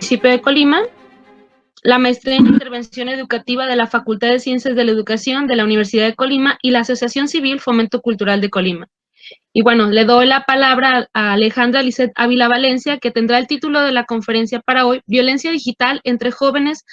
municipio de Colima, la maestría en intervención educativa de la Facultad de Ciencias de la Educación de la Universidad de Colima y la Asociación Civil Fomento Cultural de Colima. Y bueno, le doy la palabra a Alejandra Lisset Ávila Valencia, que tendrá el título de la conferencia para hoy: Violencia digital entre jóvenes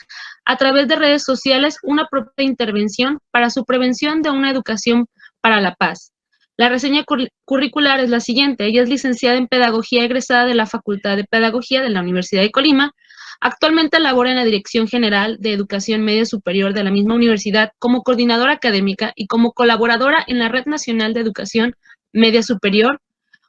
a través de redes sociales, una propia intervención para su prevención de una educación para la paz. La reseña curricular es la siguiente. Ella es licenciada en Pedagogía egresada de la Facultad de Pedagogía de la Universidad de Colima. Actualmente labora en la Dirección General de Educación Media Superior de la misma universidad como coordinadora académica y como colaboradora en la Red Nacional de Educación Media Superior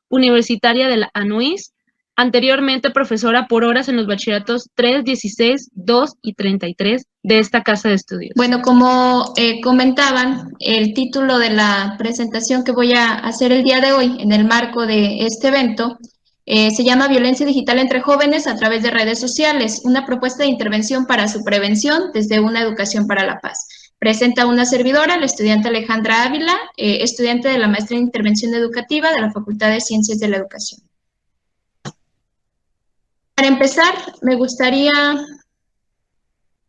Universitaria de la ANUIS, anteriormente profesora por horas en los bachilleratos 3, 16, 2 y 33 de esta casa de estudios. Bueno, como comentaban, el título de la presentación que voy a hacer el día de hoy en el marco de este evento se llama Violencia digital entre jóvenes a través de redes sociales, una propuesta de intervención para su prevención desde una educación para la paz. Presenta una servidora, la estudiante Alejandra Ávila, estudiante de la maestría en intervención educativa de la Facultad de Ciencias de la Educación. Para empezar, me gustaría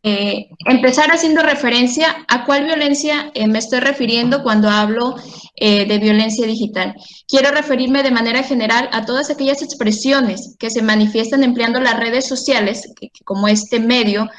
empezar haciendo referencia a cuál violencia me estoy refiriendo cuando hablo de violencia digital. Quiero referirme de manera general a todas aquellas expresiones que se manifiestan empleando las redes sociales como este medio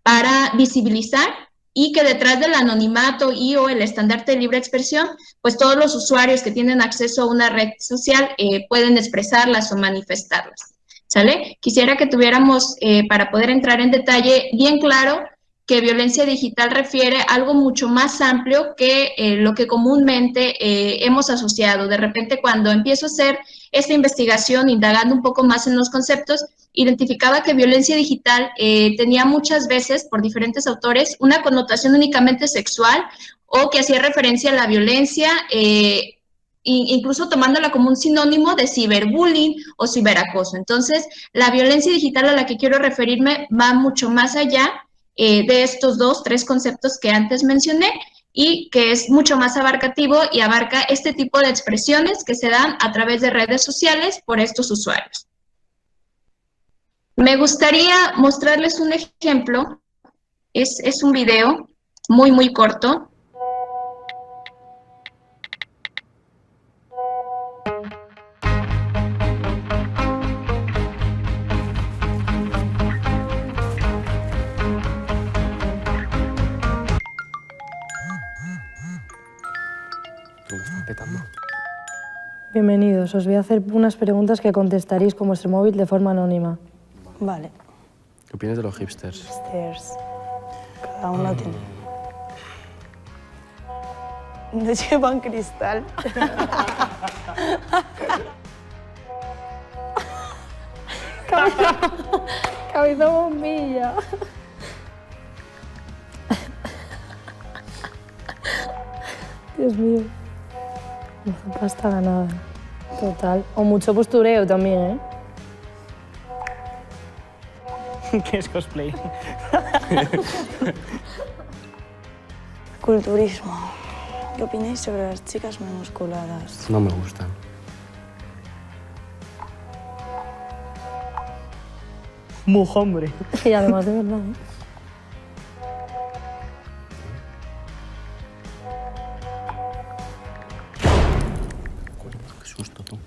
para visibilizar, y que detrás del anonimato y o el estandarte de libre expresión, pues todos los usuarios que tienen acceso a una red social pueden expresarlas o manifestarlas. ¿Sale? Quisiera que tuviéramos, para poder entrar en detalle, bien claro que violencia digital refiere a algo mucho más amplio que lo que comúnmente hemos asociado. De repente, cuando empiezo a hacer esta investigación, indagando un poco más en los conceptos, identificaba que violencia digital tenía muchas veces, por diferentes autores, una connotación únicamente sexual, o que hacía referencia a la violencia incluso tomándola como un sinónimo de ciberbullying o ciberacoso. Entonces, la violencia digital a la que quiero referirme va mucho más allá de estos tres conceptos que antes mencioné, y que es mucho más abarcativo y abarca este tipo de expresiones que se dan a través de redes sociales por estos usuarios. Me gustaría mostrarles un ejemplo. Es un video muy corto. Bienvenidos. Os voy a hacer unas preguntas que contestaréis con vuestro móvil de forma anónima. Vale. ¿Qué opinas de los hipsters? Hipsters. Cada uno tiene. No llevan cristal. Cabeza bombilla. Dios mío. Mucha pasta ganada. Total. O mucho postureo también, ¿eh? ¿Qué es cosplay? Culturismo. ¿Qué opináis sobre las chicas muy musculadas? No me gustan. Mujombre. Y además de verdad, ¿eh? Qué susto, tú.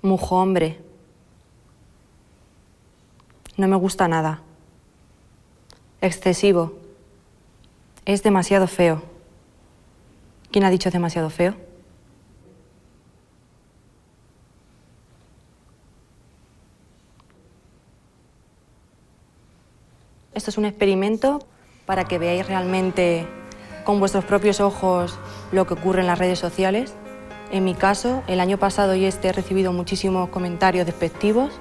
Mujombre. No me gusta nada. Excesivo. Es demasiado feo. ¿Quién ha dicho demasiado feo? Esto es un experimento para que veáis realmente con vuestros propios ojos lo que ocurre en las redes sociales. En mi caso, el año pasado y este he recibido muchísimos comentarios despectivos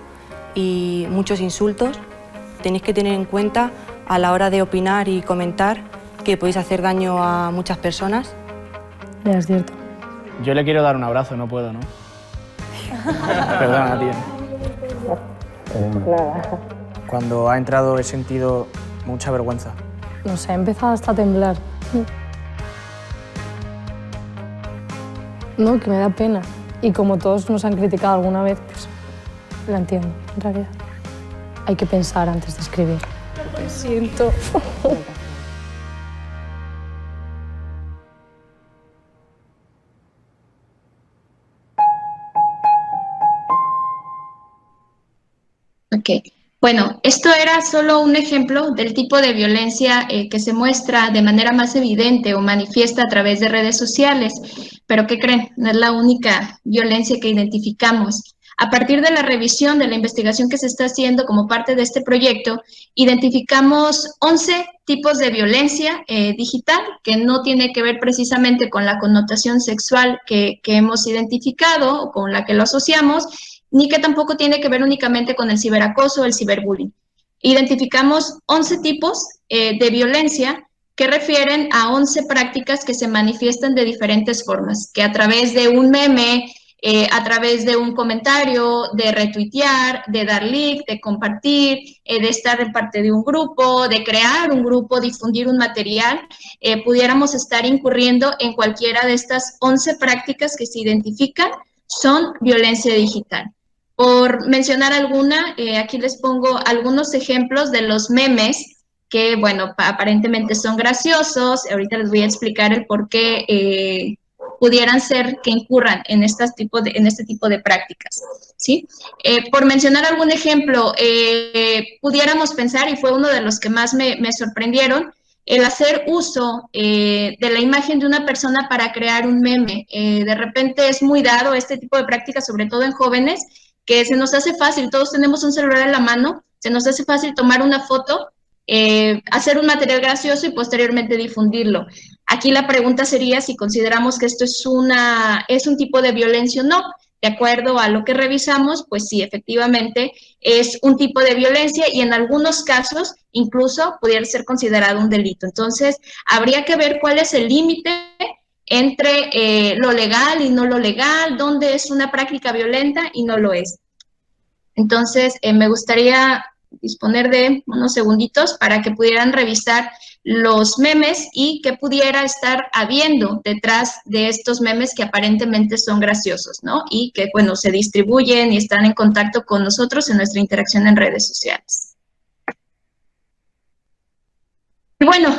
y muchos insultos. Tenéis que tener en cuenta a la hora de opinar y comentar que podéis hacer daño a muchas personas. Ya es cierto. Yo le quiero dar un abrazo, no puedo, ¿no? Perdona, tía. Nada. Cuando ha entrado he sentido mucha vergüenza. No sé, he empezado hasta a temblar. No, que me da pena. Y como todos nos han criticado alguna vez, pues la entiendo, en realidad. Hay que pensar antes de escribir. Lo siento. Ok. Bueno, esto era solo un ejemplo del tipo de violencia que se muestra de manera más evidente o manifiesta a través de redes sociales. Pero ¿qué creen? No es la única violencia que identificamos. A partir de la revisión de la investigación que se está haciendo como parte de este proyecto, identificamos 11 tipos de violencia digital que no tiene que ver precisamente con la connotación sexual que hemos identificado o con la que lo asociamos, ni que tampoco tiene que ver únicamente con el ciberacoso o el ciberbullying. Identificamos 11 tipos de violencia que refieren a 11 prácticas que se manifiestan de diferentes formas, que a través de un meme, a través de un comentario, de retuitear, de dar like, de compartir, de estar en parte de un grupo, de crear un grupo, difundir un material, pudiéramos estar incurriendo en cualquiera de estas 11 prácticas que se identifican son violencia digital. Por mencionar alguna, aquí les pongo algunos ejemplos de los memes que, bueno, aparentemente son graciosos. Ahorita les voy a explicar el por qué pudieran ser que incurran en este tipo de prácticas, ¿sí? Por mencionar algún ejemplo, pudiéramos pensar, y fue uno de los que más me sorprendieron, el hacer uso de la imagen de una persona para crear un meme. De repente es muy dado este tipo de prácticas, sobre todo en jóvenes, que se nos hace fácil, todos tenemos un celular en la mano, se nos hace fácil tomar una foto, hacer un material gracioso y posteriormente difundirlo. Aquí la pregunta sería si consideramos que esto es un tipo de violencia o no. De acuerdo a lo que revisamos, pues sí, efectivamente es un tipo de violencia y en algunos casos incluso pudiera ser considerado un delito. Entonces, habría que ver cuál es el límite entre lo legal y no lo legal, dónde es una práctica violenta y no lo es. Entonces, me gustaría disponer de unos segunditos para que pudieran revisar los memes y qué pudiera estar habiendo detrás de estos memes que aparentemente son graciosos, ¿no? Y que, bueno, se distribuyen y están en contacto con nosotros en nuestra interacción en redes sociales. Y bueno,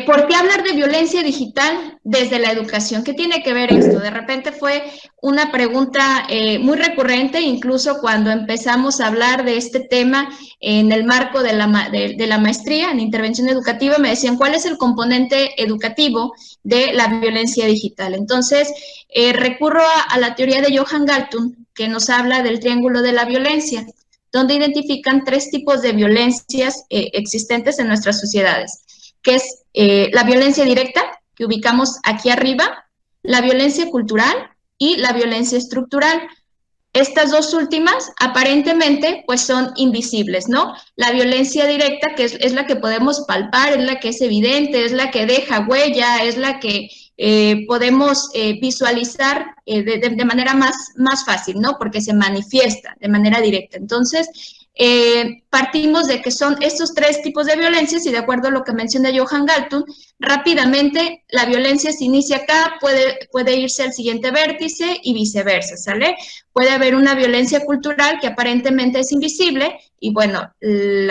¿por qué hablar de violencia digital desde la educación? ¿Qué tiene que ver esto? De repente fue una pregunta muy recurrente, incluso cuando empezamos a hablar de este tema en el marco de la maestría en intervención educativa, me decían, ¿cuál es el componente educativo de la violencia digital? Entonces, recurro a la teoría de Johan Galtung, que nos habla del triángulo de la violencia, donde identifican 3 tipos de violencias existentes en nuestras sociedades, que es la violencia directa, que ubicamos aquí arriba, la violencia cultural y la violencia estructural. Estas dos últimas, aparentemente, pues son invisibles, ¿no? La violencia directa, que es la que podemos palpar, es la que es evidente, es la que deja huella, es la que podemos visualizar de manera más fácil, ¿no? Porque se manifiesta de manera directa. Entonces, partimos de que son estos 3 tipos de violencias y de acuerdo a lo que menciona Johan Galtung, rápidamente la violencia se inicia acá, puede irse al siguiente vértice y viceversa, ¿sale? Puede haber una violencia cultural que aparentemente es invisible y bueno, el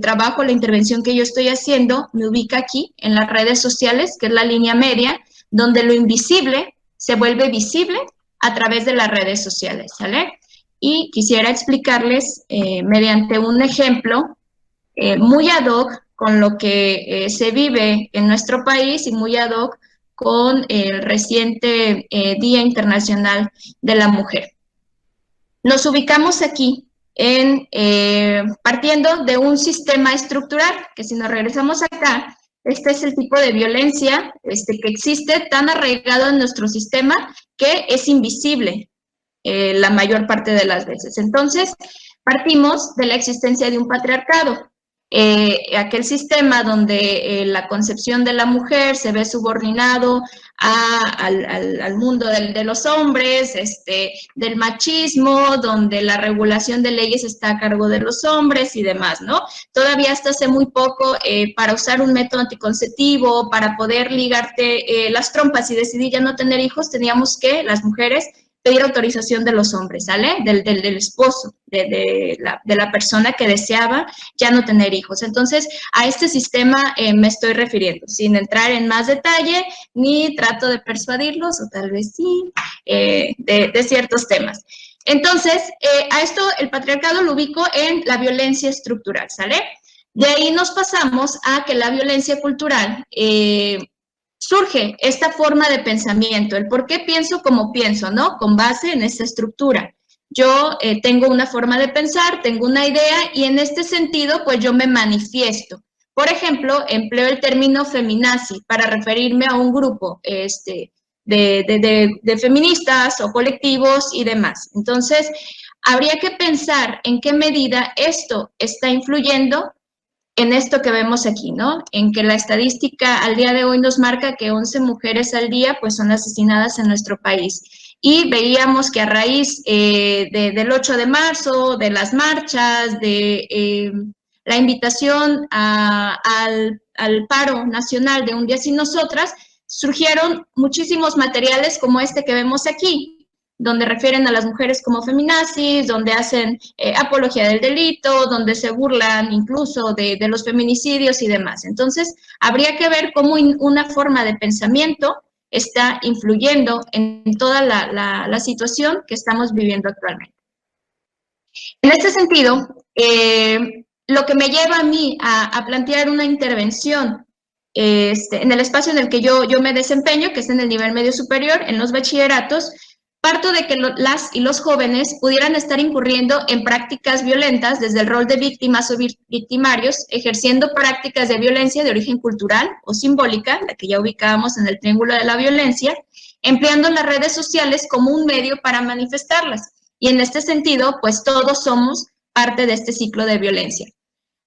trabajo, la intervención que yo estoy haciendo me ubica aquí en las redes sociales, que es la línea media, donde lo invisible se vuelve visible a través de las redes sociales, ¿sale? Y quisiera explicarles mediante un ejemplo muy ad hoc con lo que se vive en nuestro país y muy ad hoc con el reciente Día Internacional de la Mujer. Nos ubicamos aquí partiendo de un sistema estructural, que si nos regresamos acá, este es el tipo de violencia que existe tan arraigado en nuestro sistema que es invisible la mayor parte de las veces. Entonces, partimos de la existencia de un patriarcado. aquel sistema donde la concepción de la mujer se ve subordinado al mundo de los hombres, del machismo, donde la regulación de leyes está a cargo de los hombres y demás, ¿no? Todavía hasta hace muy poco, para usar un método anticonceptivo, para poder ligarte las trompas y decidir ya no tener hijos, teníamos que, las mujeres, pedir autorización de los hombres, ¿sale? Del esposo, de la persona que deseaba ya no tener hijos. Entonces, a este sistema me estoy refiriendo, sin entrar en más detalle, ni trato de persuadirlos, o tal vez sí, de ciertos temas. Entonces, a esto el patriarcado lo ubico en la violencia estructural, ¿sale? De ahí nos pasamos a que la violencia cultural surge esta forma de pensamiento, el por qué pienso como pienso, ¿no? Con base en esta estructura. Yo tengo una forma de pensar, tengo una idea y en este sentido, pues yo me manifiesto. Por ejemplo, empleo el término feminazi para referirme a un grupo de feministas o colectivos y demás. Entonces, habría que pensar en qué medida esto está influyendo en esto que vemos aquí, ¿no? En que la estadística al día de hoy nos marca que 11 mujeres al día pues son asesinadas en nuestro país. Y veíamos que a raíz del 8 de marzo, de las marchas, de la invitación al paro nacional de Un Día Sin Nosotras, surgieron muchísimos materiales como este que vemos aquí, donde refieren a las mujeres como feminazis, donde hacen apología del delito, donde se burlan incluso de los feminicidios y demás. Entonces, habría que ver cómo una forma de pensamiento está influyendo en toda la situación que estamos viviendo actualmente. En este sentido, lo que me lleva a mí a plantear una intervención en el espacio en el que yo me desempeño, que es en el nivel medio superior, en los bachilleratos, parto de que las y los jóvenes pudieran estar incurriendo en prácticas violentas desde el rol de víctimas o victimarios, ejerciendo prácticas de violencia de origen cultural o simbólica, la que ya ubicábamos en el triángulo de la violencia, empleando las redes sociales como un medio para manifestarlas. Y en este sentido, pues todos somos parte de este ciclo de violencia.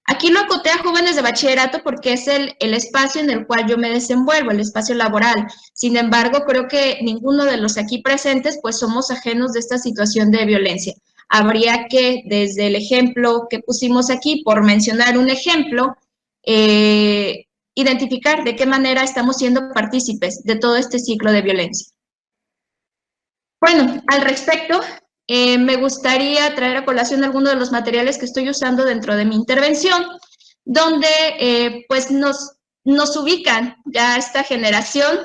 Aquí lo acoté a jóvenes de bachillerato porque es el espacio en el cual yo me desenvuelvo, el espacio laboral. Sin embargo, creo que ninguno de los aquí presentes pues somos ajenos de esta situación de violencia. Habría que, desde el ejemplo que pusimos aquí, por mencionar un ejemplo, identificar de qué manera estamos siendo partícipes de todo este ciclo de violencia. Bueno, al respecto, me gustaría traer a colación algunos de los materiales que estoy usando dentro de mi intervención, donde pues nos ubican ya esta generación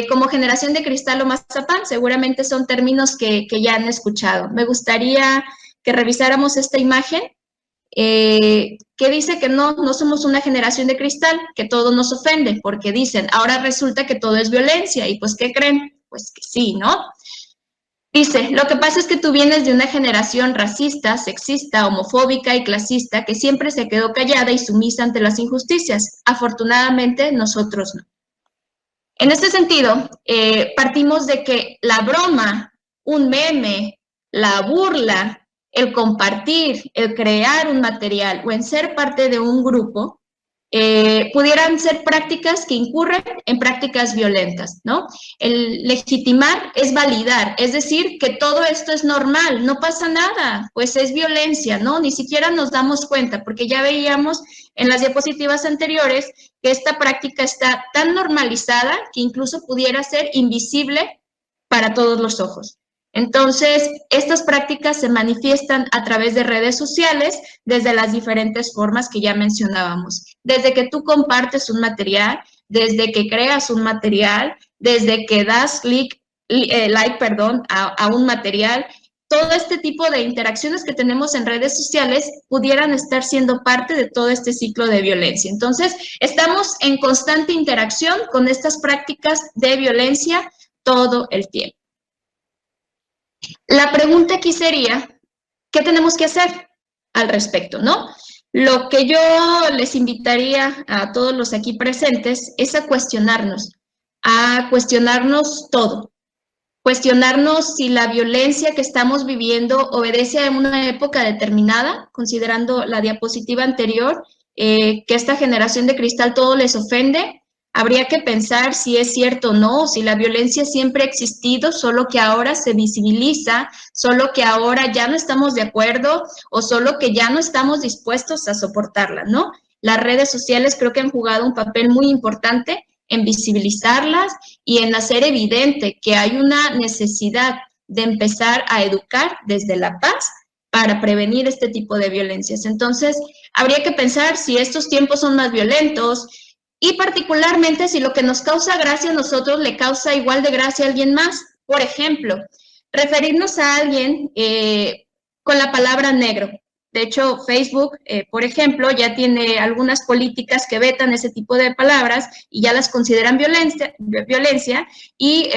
como generación de cristal o mazapán. Seguramente son términos que ya han escuchado. Me gustaría que revisáramos esta imagen que dice que no somos una generación de cristal, que todo nos ofende, porque dicen, ahora resulta que todo es violencia, y pues, ¿qué creen? Pues que sí, ¿no? Dice, lo que pasa es que tú vienes de una generación racista, sexista, homofóbica y clasista que siempre se quedó callada y sumisa ante las injusticias. Afortunadamente, nosotros no. En este sentido, partimos de que la broma, un meme, la burla, el compartir, el crear un material o en ser parte de un grupo, pudieran ser prácticas que incurren en prácticas violentas, ¿no? El legitimar es validar, es decir, que todo esto es normal, no pasa nada, pues es violencia, ¿no? Ni siquiera nos damos cuenta, porque ya veíamos en las diapositivas anteriores que esta práctica está tan normalizada que incluso pudiera ser invisible para todos los ojos. Entonces, estas prácticas se manifiestan a través de redes sociales desde las diferentes formas que ya mencionábamos. Desde que tú compartes un material, desde que creas un material, desde que das like a un material, todo este tipo de interacciones que tenemos en redes sociales pudieran estar siendo parte de todo este ciclo de violencia. Entonces, estamos en constante interacción con estas prácticas de violencia todo el tiempo. La pregunta aquí sería, ¿qué tenemos que hacer al respecto, no? Lo que yo les invitaría a todos los aquí presentes es a cuestionarnos todo. Cuestionarnos si la violencia que estamos viviendo obedece a una época determinada, considerando la diapositiva anterior, que esta generación de cristal todo les ofende, habría que pensar si es cierto o no, si la violencia siempre ha existido, solo que ahora se visibiliza, solo que ahora ya no estamos de acuerdo o solo que ya no estamos dispuestos a soportarla, ¿no? Las redes sociales creo que han jugado un papel muy importante en visibilizarlas y en hacer evidente que hay una necesidad de empezar a educar desde la paz para prevenir este tipo de violencias. Entonces, habría que pensar si estos tiempos son más violentos y particularmente si lo que nos causa gracia a nosotros le causa igual de gracia a alguien más. Por ejemplo, referirnos a alguien con la palabra negro. De hecho, Facebook, por ejemplo, ya tiene algunas políticas que vetan ese tipo de palabras y ya las consideran violencia y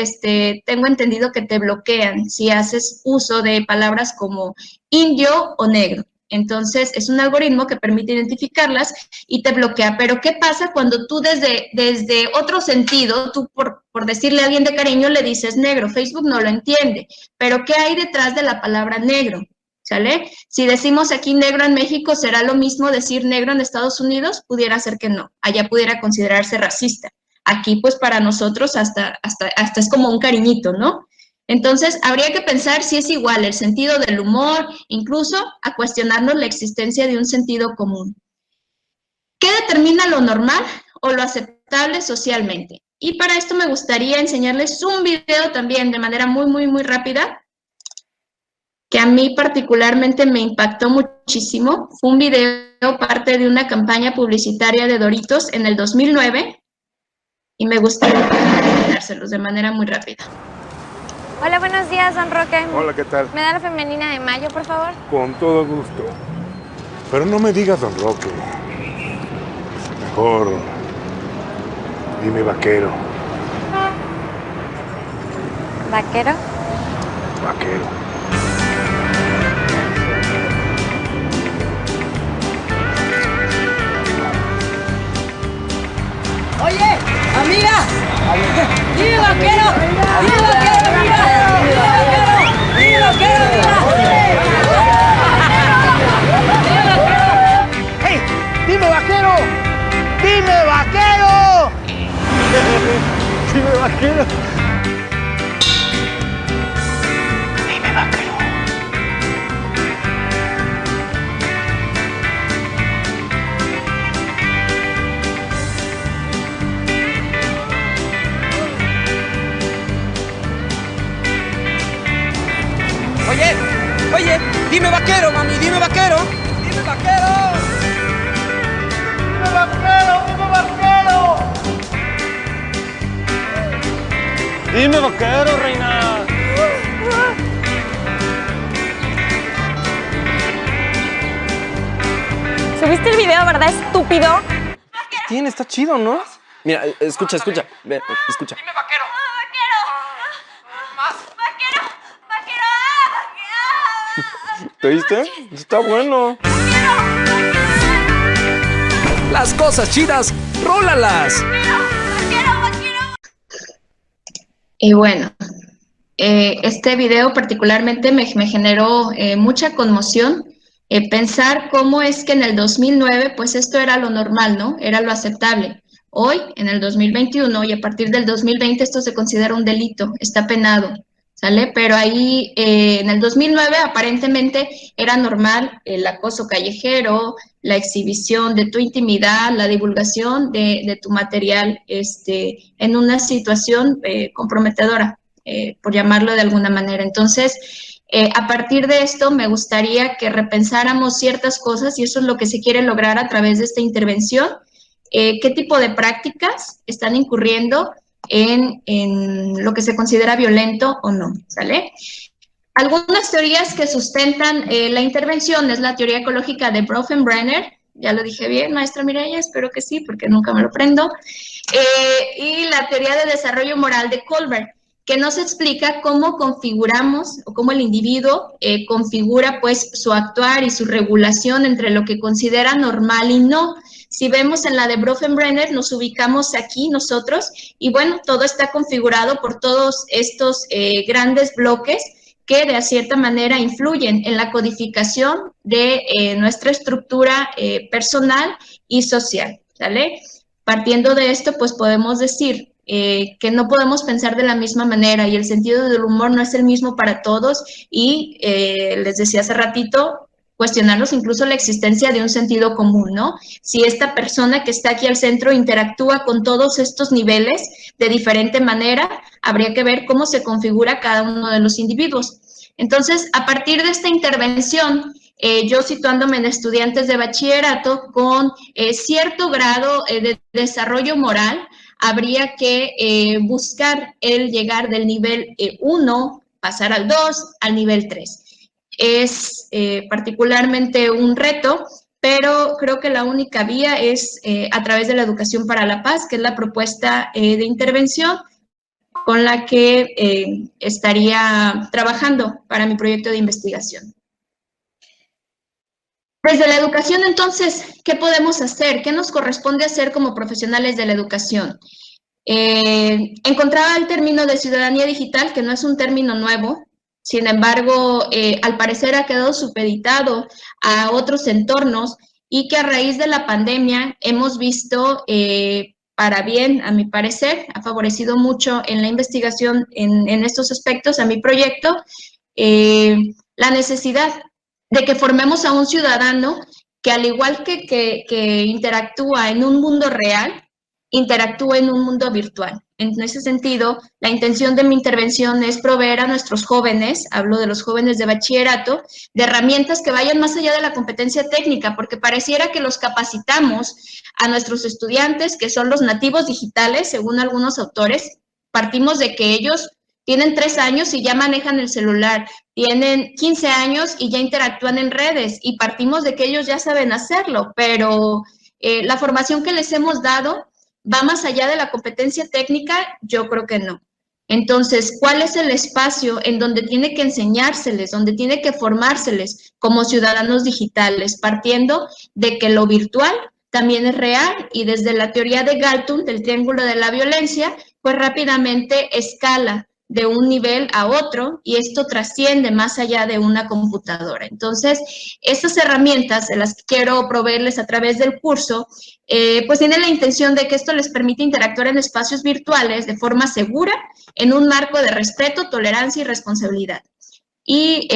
tengo entendido que te bloquean si haces uso de palabras como indio o negro. Entonces, es un algoritmo que permite identificarlas y te bloquea. Pero, ¿qué pasa cuando tú desde otro sentido, tú por decirle a alguien de cariño le dices negro? Facebook no lo entiende. Pero, ¿qué hay detrás de la palabra negro? ¿Sale? Si decimos aquí negro en México, ¿será lo mismo decir negro en Estados Unidos? Pudiera ser que no. Allá pudiera considerarse racista. Aquí, pues, para nosotros hasta es como un cariñito, ¿no? Entonces, habría que pensar si es igual el sentido del humor, incluso a cuestionarnos la existencia de un sentido común. ¿Qué determina lo normal o lo aceptable socialmente? Y para esto me gustaría enseñarles un video también de manera muy, muy, muy rápida, que a mí particularmente me impactó muchísimo. Fue un video parte de una campaña publicitaria de Doritos en el 2009 y me gustaría dárselos de manera muy rápida. Hola, buenos días, don Roque. Hola, ¿qué tal? ¿Me da la femenina de mayo, por favor? Con todo gusto. Pero no me digas don Roque. Mejor dime vaquero. ¿Vaquero? Vaquero. Oye, amiga, dime vaquero, dime vaquero, amiga, dime vaquero, dime vaquero, amiga. ¡Hey! ¡Dime vaquero! ¡Dime vaquero! ¡Dime vaquero! ¡Dime vaquero! Oye, dime vaquero, mami, dime vaquero. Dime vaquero. Dime vaquero, dime vaquero. Dime vaquero, reina. ¿Subiste el video, verdad, estúpido? Tiene, está chido, ¿no? Mira, escucha. Ve, escucha. Dime vaquero. ¿Te oíste? Está bueno. Las cosas chidas, rólalas. Y bueno, este video particularmente me generó mucha conmoción. Pensar cómo es que en el 2009, pues esto era lo normal, ¿no? Era lo aceptable. Hoy, en el 2021 y a partir del 2020, esto se considera un delito, está penado. ¿Sale? Pero ahí en el 2009 aparentemente era normal el acoso callejero, la exhibición de tu intimidad, la divulgación de tu material en una situación comprometedora, por llamarlo de alguna manera. Entonces, a partir de esto me gustaría que repensáramos ciertas cosas y eso es lo que se quiere lograr a través de esta intervención. ¿Qué tipo de prácticas están incurriendo en lo que se considera violento o no? ¿Sale? Algunas teorías que sustentan la intervención es la teoría ecológica de Bronfenbrenner, ya lo dije bien, maestra Mireya, espero que sí, porque nunca me lo aprendo, y la teoría de desarrollo moral de Kohlberg, que nos explica cómo configuramos o cómo el individuo configura pues su actuar y su regulación entre lo que considera normal y no. Si vemos en la de Bronfenbrenner, nos ubicamos aquí nosotros y bueno, todo está configurado por todos estos grandes bloques que de cierta manera influyen en la codificación de nuestra estructura personal y social, ¿sale? Partiendo de esto, pues podemos decir que no podemos pensar de la misma manera y el sentido del humor no es el mismo para todos y les decía hace ratito, cuestionarnos incluso la existencia de un sentido común, ¿no? Si esta persona que está aquí al centro interactúa con todos estos niveles de diferente manera, habría que ver cómo se configura cada uno de los individuos. Entonces, a partir de esta intervención, yo situándome en estudiantes de bachillerato con cierto grado de desarrollo moral, habría que buscar el llegar del nivel 1, pasar al 2, al nivel 3. Es particularmente un reto, pero creo que la única vía es a través de la educación para la paz, que es la propuesta de intervención con la que estaría trabajando para mi proyecto de investigación. Desde la educación, entonces, ¿qué podemos hacer? ¿Qué nos corresponde hacer como profesionales de la educación? Encontraba el término de ciudadanía digital, que no es un término nuevo. Sin embargo, al parecer ha quedado supeditado a otros entornos y que a raíz de la pandemia hemos visto, para bien, a mi parecer, ha favorecido mucho en la investigación en estos aspectos, a mi proyecto, la necesidad de que formemos a un ciudadano que al igual que interactúa en un mundo real, interactúa en un mundo virtual. En ese sentido, la intención de mi intervención es proveer a nuestros jóvenes, hablo de los jóvenes de bachillerato, de herramientas que vayan más allá de la competencia técnica, porque pareciera que los capacitamos a nuestros estudiantes, que son los nativos digitales, según algunos autores. Partimos de que ellos tienen 3 años y ya manejan el celular, tienen 15 años y ya interactúan en redes, y partimos de que ellos ya saben hacerlo, pero la formación que les hemos dado ¿va más allá de la competencia técnica? Yo creo que no. Entonces, ¿cuál es el espacio en donde tiene que enseñárseles, donde tiene que formárseles como ciudadanos digitales? Partiendo de que lo virtual también es real y desde la teoría de Galtung, del triángulo de la violencia, pues rápidamente escala de un nivel a otro y esto trasciende más allá de una computadora. Entonces, estas herramientas de las que quiero proveerles a través del curso, pues tienen la intención de que esto les permite interactuar en espacios virtuales de forma segura, en un marco de respeto, tolerancia y responsabilidad. Y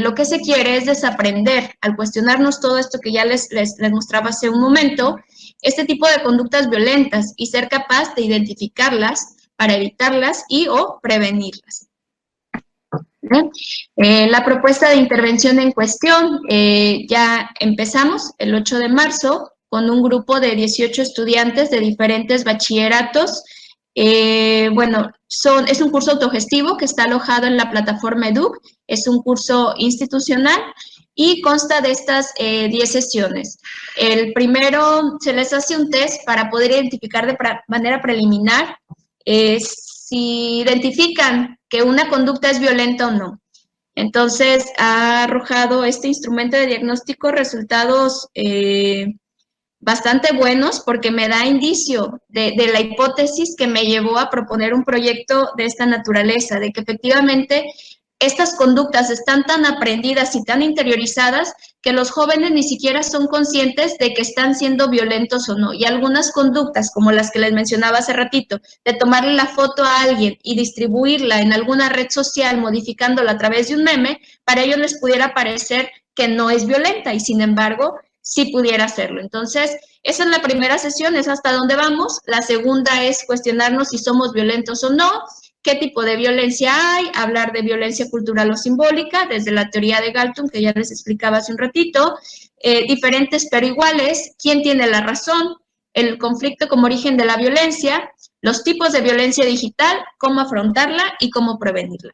lo que se quiere es desaprender, al cuestionarnos todo esto que ya les mostraba hace un momento, este tipo de conductas violentas y ser capaz de identificarlas para evitarlas y o prevenirlas. La propuesta de intervención en cuestión ya empezamos el 8 de marzo con un grupo de 18 estudiantes de diferentes bachilleratos. Bueno, es un curso autogestivo que está alojado en la plataforma Educ, es un curso institucional y consta de estas 10 sesiones. El primero, se les hace un test para poder identificar de manera preliminar si identifican que una conducta es violenta o no. Entonces, ha arrojado este instrumento de diagnóstico resultados bastante buenos porque me da indicio de la hipótesis que me llevó a proponer un proyecto de esta naturaleza, de que efectivamente estas conductas están tan aprendidas y tan interiorizadas que los jóvenes ni siquiera son conscientes de que están siendo violentos o no. Y algunas conductas, como las que les mencionaba hace ratito, de tomarle la foto a alguien y distribuirla en alguna red social modificándola a través de un meme, para ellos les pudiera parecer que no es violenta y sin embargo sí pudiera hacerlo. Entonces, esa es la primera sesión, es hasta dónde vamos. La segunda es cuestionarnos si somos violentos o no, qué tipo de violencia hay, hablar de violencia cultural o simbólica, desde la teoría de Galtung, que ya les explicaba hace un ratito, diferentes pero iguales, quién tiene la razón, el conflicto como origen de la violencia, los tipos de violencia digital, cómo afrontarla y cómo prevenirla.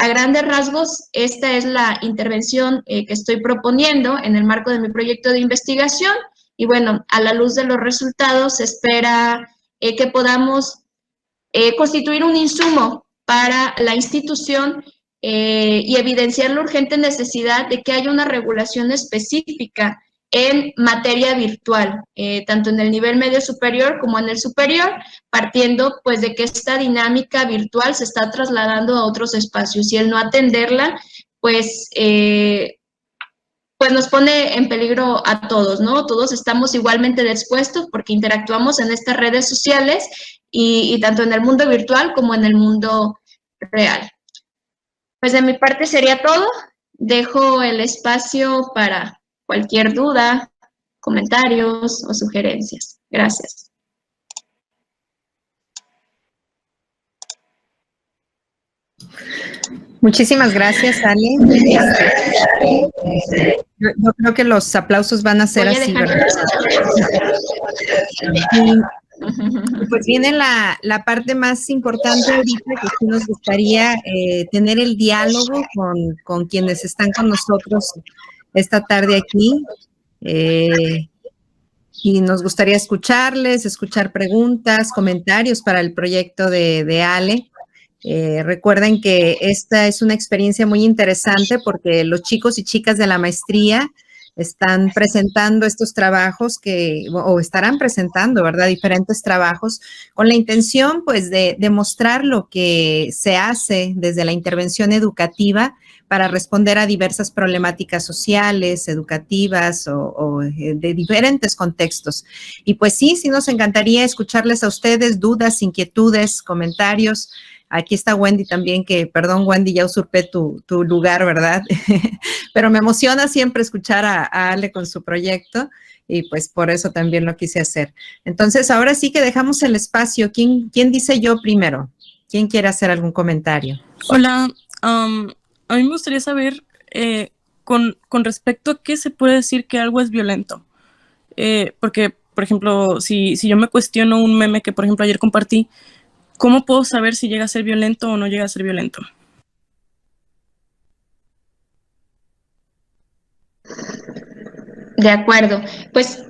A grandes rasgos, esta es la intervención que estoy proponiendo en el marco de mi proyecto de investigación y bueno, a la luz de los resultados se espera que podamos constituir un insumo para la institución y evidenciar la urgente necesidad de que haya una regulación específica en materia virtual, tanto en el nivel medio superior como en el superior, partiendo pues de que esta dinámica virtual se está trasladando a otros espacios y el no atenderla pues nos pone en peligro a todos, ¿no? Todos estamos igualmente expuestos porque interactuamos en estas redes sociales y tanto en el mundo virtual como en el mundo real. Pues de mi parte sería todo. Dejo el espacio para cualquier duda, comentarios o sugerencias. Gracias. Muchísimas gracias, Ale. Yo creo que los aplausos van a ser así, ¿verdad? Y pues viene la parte más importante ahorita, que sí nos gustaría tener el diálogo con quienes están con nosotros esta tarde aquí. Y nos gustaría escucharles, escuchar preguntas, comentarios para el proyecto de Ale. Recuerden que esta es una experiencia muy interesante porque los chicos y chicas de la maestría están presentando estos trabajos o estarán presentando, ¿verdad? Diferentes trabajos con la intención, pues, de mostrar lo que se hace desde la intervención educativa para responder a diversas problemáticas sociales, educativas o de diferentes contextos. Y pues sí nos encantaría escucharles a ustedes, dudas, inquietudes, comentarios. Aquí está Wendy también, perdón, Wendy, ya usurpé tu lugar, ¿verdad? Pero me emociona siempre escuchar a Ale con su proyecto y pues por eso también lo quise hacer. Entonces, ahora sí que dejamos el espacio. ¿Quién dice yo primero? ¿Quién quiere hacer algún comentario? Hola, a mí me gustaría saber con respecto a qué se puede decir que algo es violento. Porque, por ejemplo, si yo me cuestiono un meme que, por ejemplo, ayer compartí, ¿cómo puedo saber si llega a ser violento o no llega a ser violento? De acuerdo. Pues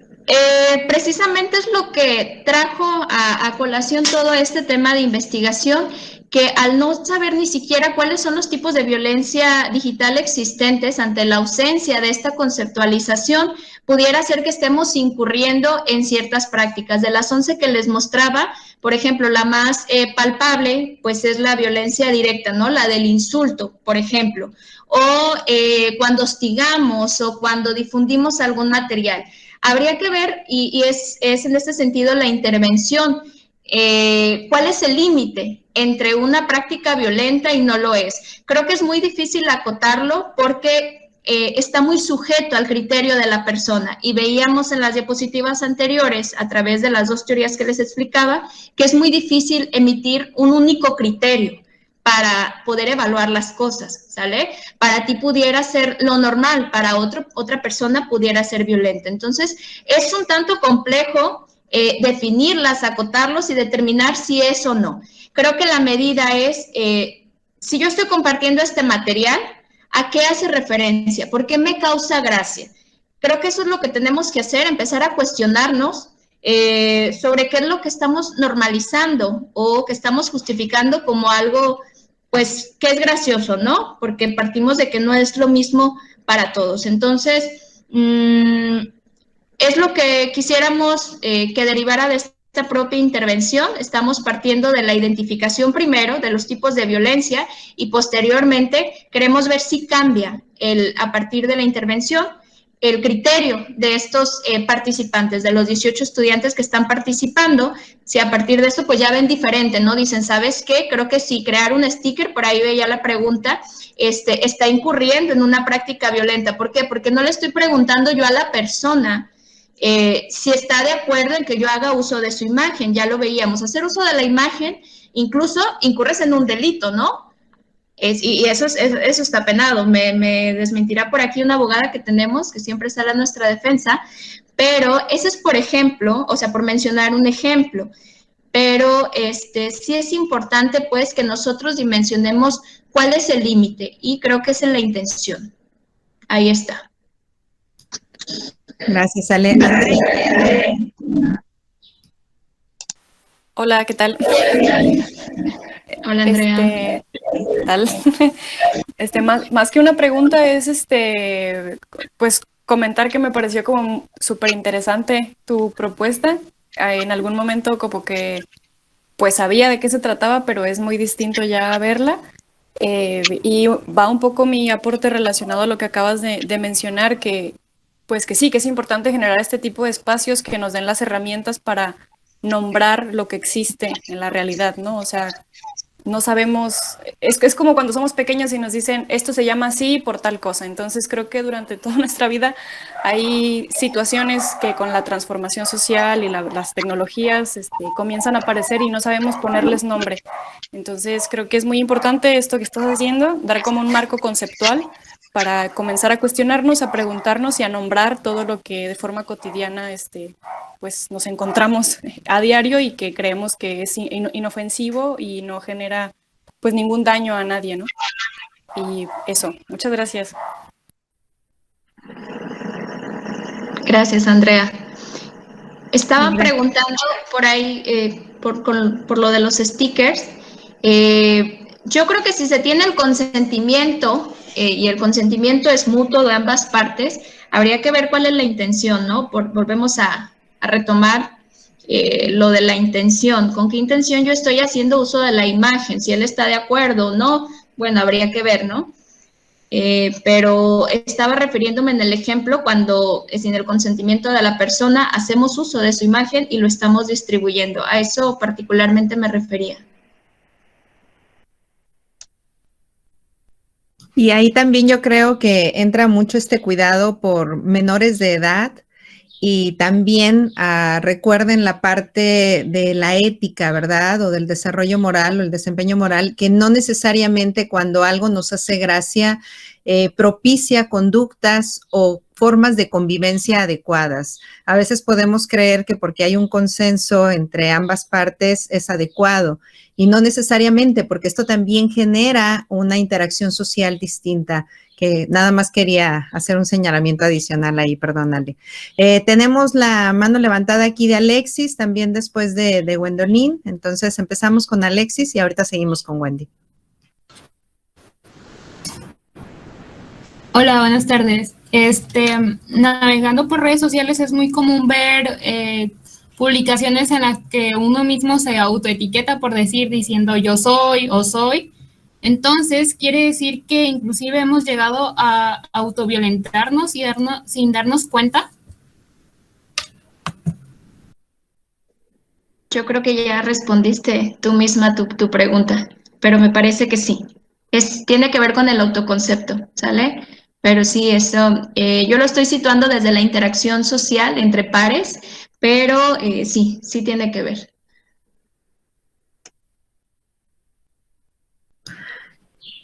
precisamente es lo que trajo a colación todo este tema de investigación, que al no saber ni siquiera cuáles son los tipos de violencia digital existentes ante la ausencia de esta conceptualización, pudiera ser que estemos incurriendo en ciertas prácticas. De las 11 que les mostraba, por ejemplo, la más palpable, pues es la violencia directa, ¿no? La del insulto, por ejemplo, o cuando hostigamos o cuando difundimos algún material. Habría que ver, y es en este sentido la intervención, ¿cuál es el límite entre una práctica violenta y no lo es? Creo que es muy difícil acotarlo porque está muy sujeto al criterio de la persona, y veíamos en las diapositivas anteriores, a través de las dos teorías que les explicaba, que es muy difícil emitir un único criterio para poder evaluar las cosas, ¿sale? Para ti pudiera ser lo normal, para otra persona pudiera ser violenta. Entonces, es un tanto complejo definirlas, acotarlos y determinar si es o no. Creo que la medida es, si yo estoy compartiendo este material, ¿a qué hace referencia? ¿Por qué me causa gracia? Creo que eso es lo que tenemos que hacer, empezar a cuestionarnos sobre qué es lo que estamos normalizando o que estamos justificando como algo, pues, que es gracioso, ¿no? Porque partimos de que no es lo mismo para todos. Entonces, es lo que quisiéramos que derivara de esta propia intervención. Estamos partiendo de la identificación primero de los tipos de violencia y posteriormente queremos ver si cambia a partir de la intervención el criterio de estos participantes, de los 18 estudiantes que están participando, si a partir de esto pues ya ven diferente, ¿no? Dicen, ¿sabes qué? Creo que si crear un sticker, por ahí veía la pregunta, está incurriendo en una práctica violenta. ¿Por qué? Porque no le estoy preguntando yo a la persona si está de acuerdo en que yo haga uso de su imagen. Ya lo veíamos, hacer uso de la imagen, incluso incurres en un delito, ¿no? Y eso está penado. Me desmentirá por aquí una abogada que tenemos, que siempre sale a nuestra defensa, pero ese es, por ejemplo, o sea, por mencionar un ejemplo, pero sí es importante, pues, que nosotros dimensionemos cuál es el límite, y creo que esa es la intención. Ahí está. Gracias, Ale. Hola, ¿qué tal? Hola, Andrea. ¿Qué tal? Más que una pregunta es, pues, comentar que me pareció como súper interesante tu propuesta. En algún momento como que pues sabía de qué se trataba, pero es muy distinto ya verla. Y va un poco mi aporte relacionado a lo que acabas de mencionar, que pues que sí, que es importante generar este tipo de espacios que nos den las herramientas para nombrar lo que existe en la realidad, ¿no? O sea, no sabemos, es como cuando somos pequeños y nos dicen, esto se llama así por tal cosa. Entonces creo que durante toda nuestra vida hay situaciones que con la transformación social y las tecnologías comienzan a aparecer y no sabemos ponerles nombre. Entonces creo que es muy importante esto que estás haciendo, dar como un marco conceptual para comenzar a cuestionarnos, a preguntarnos y a nombrar todo lo que de forma cotidiana pues nos encontramos a diario y que creemos que es inofensivo y no genera pues ningún daño a nadie, ¿no? Y eso, muchas gracias. Gracias, Andrea. Estaban preguntando por ahí, por lo de los stickers. Yo creo que si se tiene el consentimiento, y el consentimiento es mutuo de ambas partes, habría que ver cuál es la intención, ¿no? Volvemos a retomar lo de la intención. ¿Con qué intención yo estoy haciendo uso de la imagen? Si él está de acuerdo o no, bueno, habría que ver, ¿no? Pero estaba refiriéndome en el ejemplo cuando sin el consentimiento de la persona hacemos uso de su imagen y lo estamos distribuyendo. A eso particularmente me refería. Y ahí también yo creo que entra mucho este cuidado por menores de edad y también recuerden la parte de la ética, ¿verdad? O del desarrollo moral o el desempeño moral, que no necesariamente cuando algo nos hace gracia propicia conductas o formas de convivencia adecuadas. A veces podemos creer que porque hay un consenso entre ambas partes es adecuado y no necesariamente, porque esto también genera una interacción social distinta, que nada más quería hacer un señalamiento adicional ahí, perdónale. Tenemos la mano levantada aquí de Alexis, también después de Gwendolyn, entonces empezamos con Alexis y ahorita seguimos con Wendy. Hola, buenas tardes. Navegando por redes sociales es muy común ver publicaciones en las que uno mismo se autoetiqueta por diciendo yo soy o soy. Entonces, quiere decir que inclusive hemos llegado a autoviolentarnos sin darnos cuenta. Yo creo que ya respondiste tú misma tu pregunta, pero me parece que sí. Tiene que ver con el autoconcepto, ¿sale? Pero sí, eso, yo lo estoy situando desde la interacción social entre pares, pero sí tiene que ver.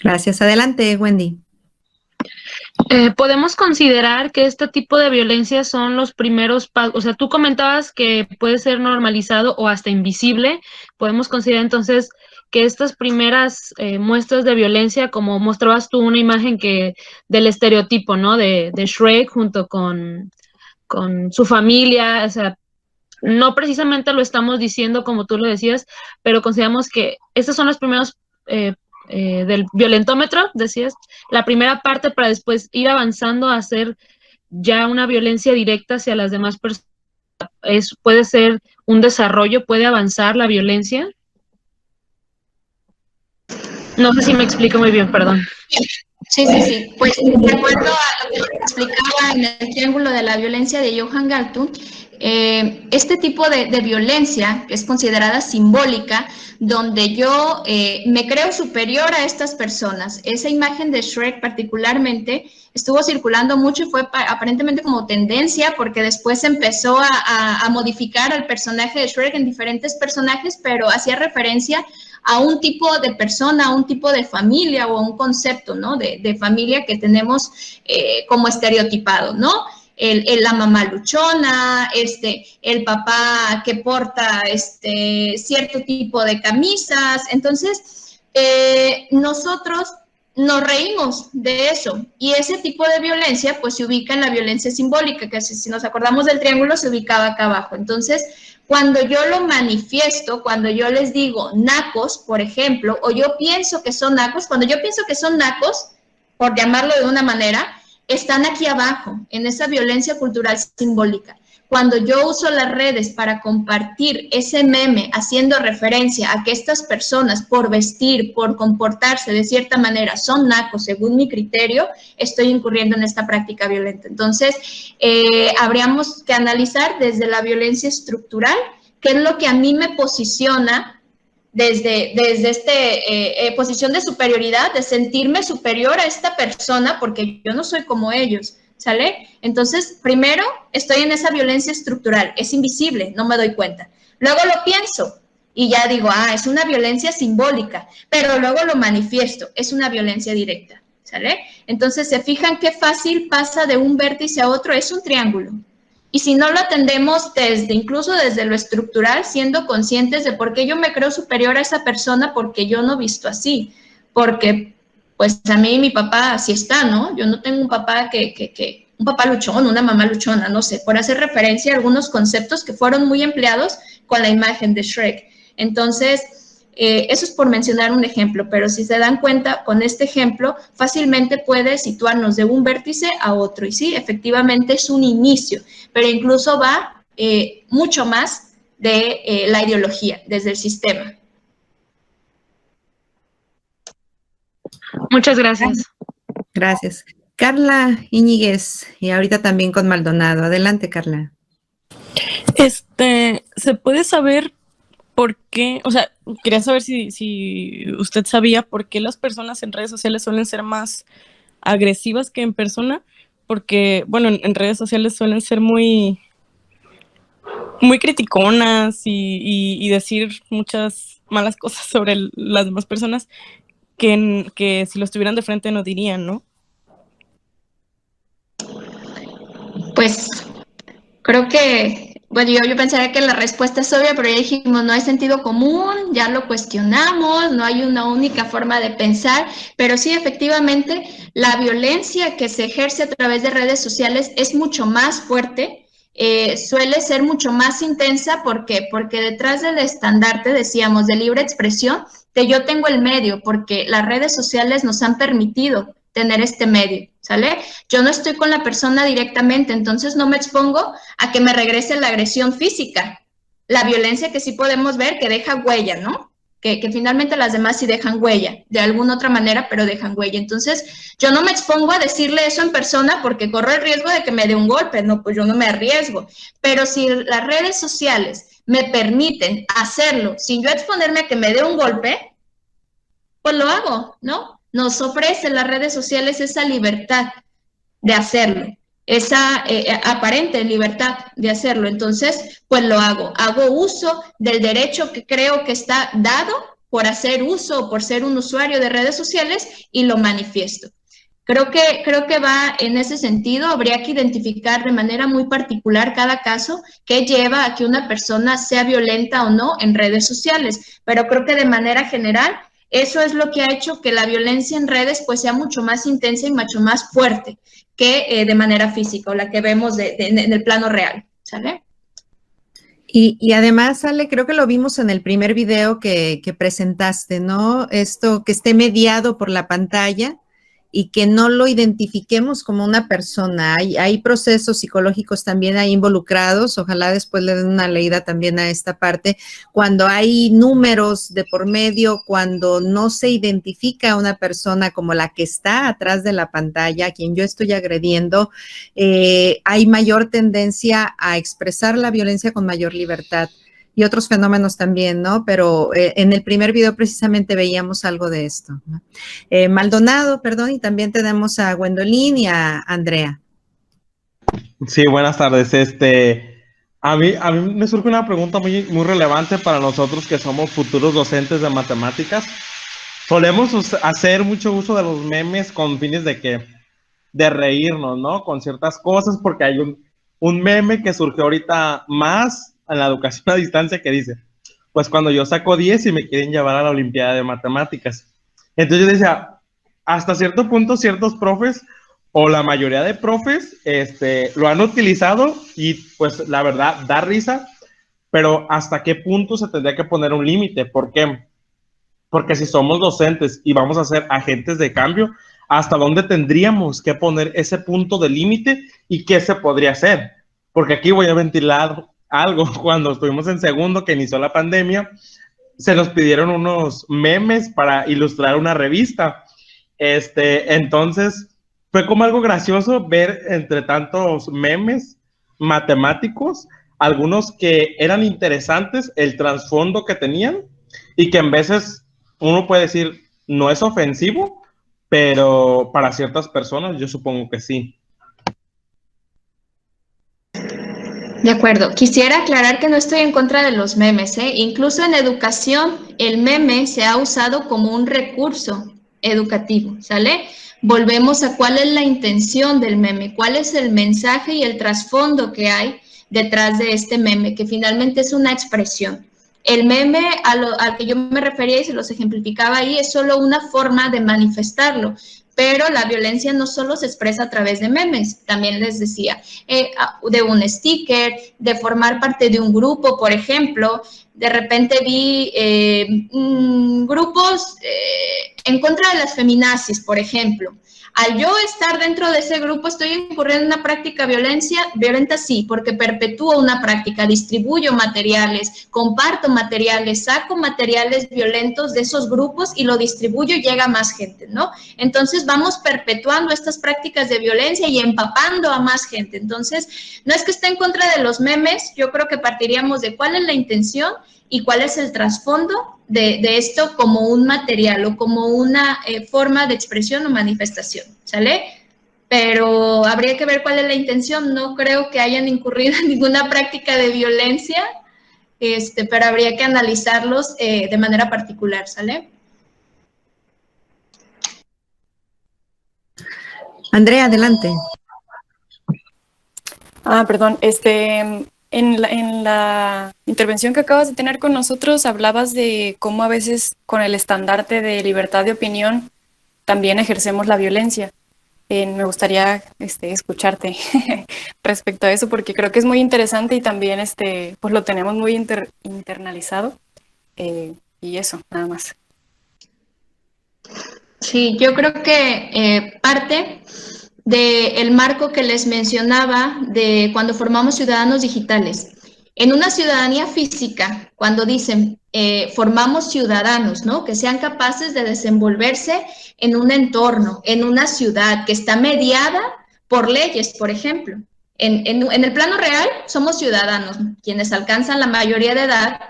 Gracias. Adelante, Wendy. Podemos considerar que este tipo de violencia son los primeros pasos, o sea, tú comentabas que puede ser normalizado o hasta invisible. Podemos considerar entonces que estas primeras muestras de violencia, como mostrabas tú una imagen del estereotipo, ¿no? De Shrek junto con su familia, o sea, no precisamente lo estamos diciendo como tú lo decías, pero consideramos que estos son los primeros del violentómetro, decías, la primera parte para después ir avanzando a hacer ya una violencia directa hacia las demás personas. Puede ser un desarrollo, puede avanzar la violencia. No sé si me explico muy bien, perdón. Sí. Pues de acuerdo a lo que explicaba en el triángulo de la violencia de Johan Galtung, este tipo de violencia, que es considerada simbólica, donde yo me creo superior a estas personas. Esa imagen de Shrek particularmente estuvo circulando mucho y fue aparentemente como tendencia, porque después empezó a modificar al personaje de Shrek en diferentes personajes, pero hacía referencia a un tipo de persona, a un tipo de familia o a un concepto, ¿no? De familia que tenemos como estereotipado, ¿no? La mamá luchona, el papá que porta cierto tipo de camisas. Entonces, nosotros nos reímos de eso, y ese tipo de violencia pues se ubica en la violencia simbólica, que si nos acordamos del triángulo se ubicaba acá abajo. Entonces, cuando yo lo manifiesto, cuando yo les digo nacos, por ejemplo, o yo pienso que son nacos, cuando yo pienso que son nacos, por llamarlo de una manera, están aquí abajo, en esa violencia cultural simbólica. Cuando yo uso las redes para compartir ese meme haciendo referencia a que estas personas por vestir, por comportarse de cierta manera son nacos según mi criterio, estoy incurriendo en esta práctica violenta. Entonces, habríamos que analizar desde la violencia estructural qué es lo que a mí me posiciona desde posición de superioridad, de sentirme superior a esta persona porque yo no soy como ellos. ¿Sale? Entonces, primero, estoy en esa violencia estructural, es invisible, no me doy cuenta. Luego lo pienso y ya digo, es una violencia simbólica, pero luego lo manifiesto, es una violencia directa, ¿sale? Entonces, ¿se fijan qué fácil pasa de un vértice a otro? Es un triángulo. Y si no lo atendemos incluso desde lo estructural, siendo conscientes de por qué yo me creo superior a esa persona, porque yo no visto así, porque pues a mí mi papá así está, ¿no? Yo no tengo un papá un papá luchón, una mamá luchona, no sé, por hacer referencia a algunos conceptos que fueron muy empleados con la imagen de Shrek. Entonces, eso es por mencionar un ejemplo, pero si se dan cuenta, con este ejemplo, fácilmente puede situarnos de un vértice a otro. Y sí, efectivamente es un inicio, pero incluso va mucho más de la ideología, desde el sistema. Muchas gracias. Gracias. Carla Íñiguez, y ahorita también con Maldonado. Adelante, Carla. ¿Se puede saber por qué? O sea, quería saber si usted sabía por qué las personas en redes sociales suelen ser más agresivas que en persona, porque, bueno, en redes sociales suelen ser muy criticonas y decir muchas malas cosas sobre las demás personas que si lo estuvieran de frente no dirían, ¿no? Pues creo que, bueno, yo pensaría que la respuesta es obvia, pero ya dijimos, no hay sentido común, ya lo cuestionamos, no hay una única forma de pensar, pero sí, efectivamente, la violencia que se ejerce a través de redes sociales es mucho más fuerte, suele ser mucho más intensa. ¿Por qué? Porque detrás del estandarte, decíamos, de libre expresión, yo tengo el medio, porque las redes sociales nos han permitido tener este medio, ¿sale? Yo no estoy con la persona directamente, entonces no me expongo a que me regrese la agresión física, la violencia que sí podemos ver que deja huella, ¿no? Que finalmente las demás sí dejan huella, de alguna otra manera, pero dejan huella. Entonces, yo no me expongo a decirle eso en persona porque corro el riesgo de que me dé un golpe, no, pues yo no me arriesgo. Pero si las redes sociales me permiten hacerlo sin yo exponerme a que me dé un golpe, pues lo hago, ¿no? Nos ofrecen las redes sociales esa libertad de hacerlo, esa aparente libertad de hacerlo. Entonces, pues lo hago uso del derecho que creo que está dado por hacer uso o por ser un usuario de redes sociales y lo manifiesto. Creo que va en ese sentido. Habría que identificar de manera muy particular cada caso que lleva a que una persona sea violenta o no en redes sociales, pero creo que de manera general eso es lo que ha hecho que la violencia en redes pues sea mucho más intensa y mucho más fuerte que de manera física, o la que vemos en el plano real, ¿sale? Y además, Ale, creo que lo vimos en el primer video que presentaste, ¿no? Esto que esté mediado por la pantalla y que no lo identifiquemos como una persona. Hay procesos psicológicos también ahí involucrados. Ojalá después le den una leída también a esta parte. Cuando hay números de por medio, cuando no se identifica a una persona como la que está atrás de la pantalla, a quien yo estoy agrediendo, hay mayor tendencia a expresar la violencia con mayor libertad. Y otros fenómenos también, ¿no? Pero en el primer video precisamente veíamos algo de esto, ¿no? Maldonado, perdón, y también tenemos a Gwendolyn y a Andrea. Sí, buenas tardes. A mí me surge una pregunta muy relevante para nosotros que somos futuros docentes de matemáticas. Solemos hacer mucho uso de los memes con fines de reírnos, ¿no? Con ciertas cosas, porque hay un meme que surgió ahorita más en la educación a distancia que dice, pues cuando yo saco 10 y me quieren llevar a la Olimpiada de Matemáticas. Entonces yo decía, hasta cierto punto ciertos profes o la mayoría de profes lo han utilizado y pues la verdad da risa, pero hasta qué punto se tendría que poner un límite. ¿Por qué? Porque si somos docentes y vamos a ser agentes de cambio, hasta dónde tendríamos que poner ese punto de límite y qué se podría hacer. Porque aquí voy a ventilar algo. Cuando estuvimos en segundo, que inició la pandemia, se nos pidieron unos memes para ilustrar una revista. Entonces, fue como algo gracioso ver entre tantos memes matemáticos, algunos que eran interesantes, el trasfondo que tenían, y que en veces uno puede decir, no es ofensivo, pero para ciertas personas yo supongo que sí. De acuerdo. Quisiera aclarar que no estoy en contra de los memes, ¿eh? Incluso en educación, el meme se ha usado como un recurso educativo, ¿sale? Volvemos a cuál es la intención del meme, cuál es el mensaje y el trasfondo que hay detrás de este meme, que finalmente es una expresión. El meme al que yo me refería y se los ejemplificaba ahí es solo una forma de manifestarlo, pero la violencia no solo se expresa a través de memes, también les decía, de un sticker, de formar parte de un grupo, por ejemplo. De repente vi grupos en contra de las feminazis, por ejemplo. Al yo estar dentro de ese grupo, estoy incurriendo en una práctica violenta, sí, porque perpetúo una práctica, distribuyo materiales, comparto materiales, saco materiales violentos de esos grupos y lo distribuyo y llega a más gente, ¿no? Entonces vamos perpetuando estas prácticas de violencia y empapando a más gente. Entonces, no es que esté en contra de los memes, yo creo que partiríamos de cuál es la intención y cuál es el trasfondo de esto como un material o como una forma de expresión o manifestación, ¿sale? Pero habría que ver cuál es la intención. No creo que hayan incurrido en ninguna práctica de violencia, pero habría que analizarlos de manera particular, ¿sale? Andrea, adelante. Perdón, en la intervención que acabas de tener con nosotros hablabas de cómo a veces con el estandarte de libertad de opinión también ejercemos la violencia. Me gustaría escucharte respecto a eso, porque creo que es muy interesante y también pues lo tenemos muy internalizado. Y eso, nada más. Sí, yo creo que parte del marco que les mencionaba de cuando formamos ciudadanos digitales. En una ciudadanía física, cuando dicen formamos ciudadanos, ¿no? Que sean capaces de desenvolverse en un entorno, en una ciudad que está mediada por leyes, por ejemplo. En el plano real somos ciudadanos, quienes alcanzan la mayoría de edad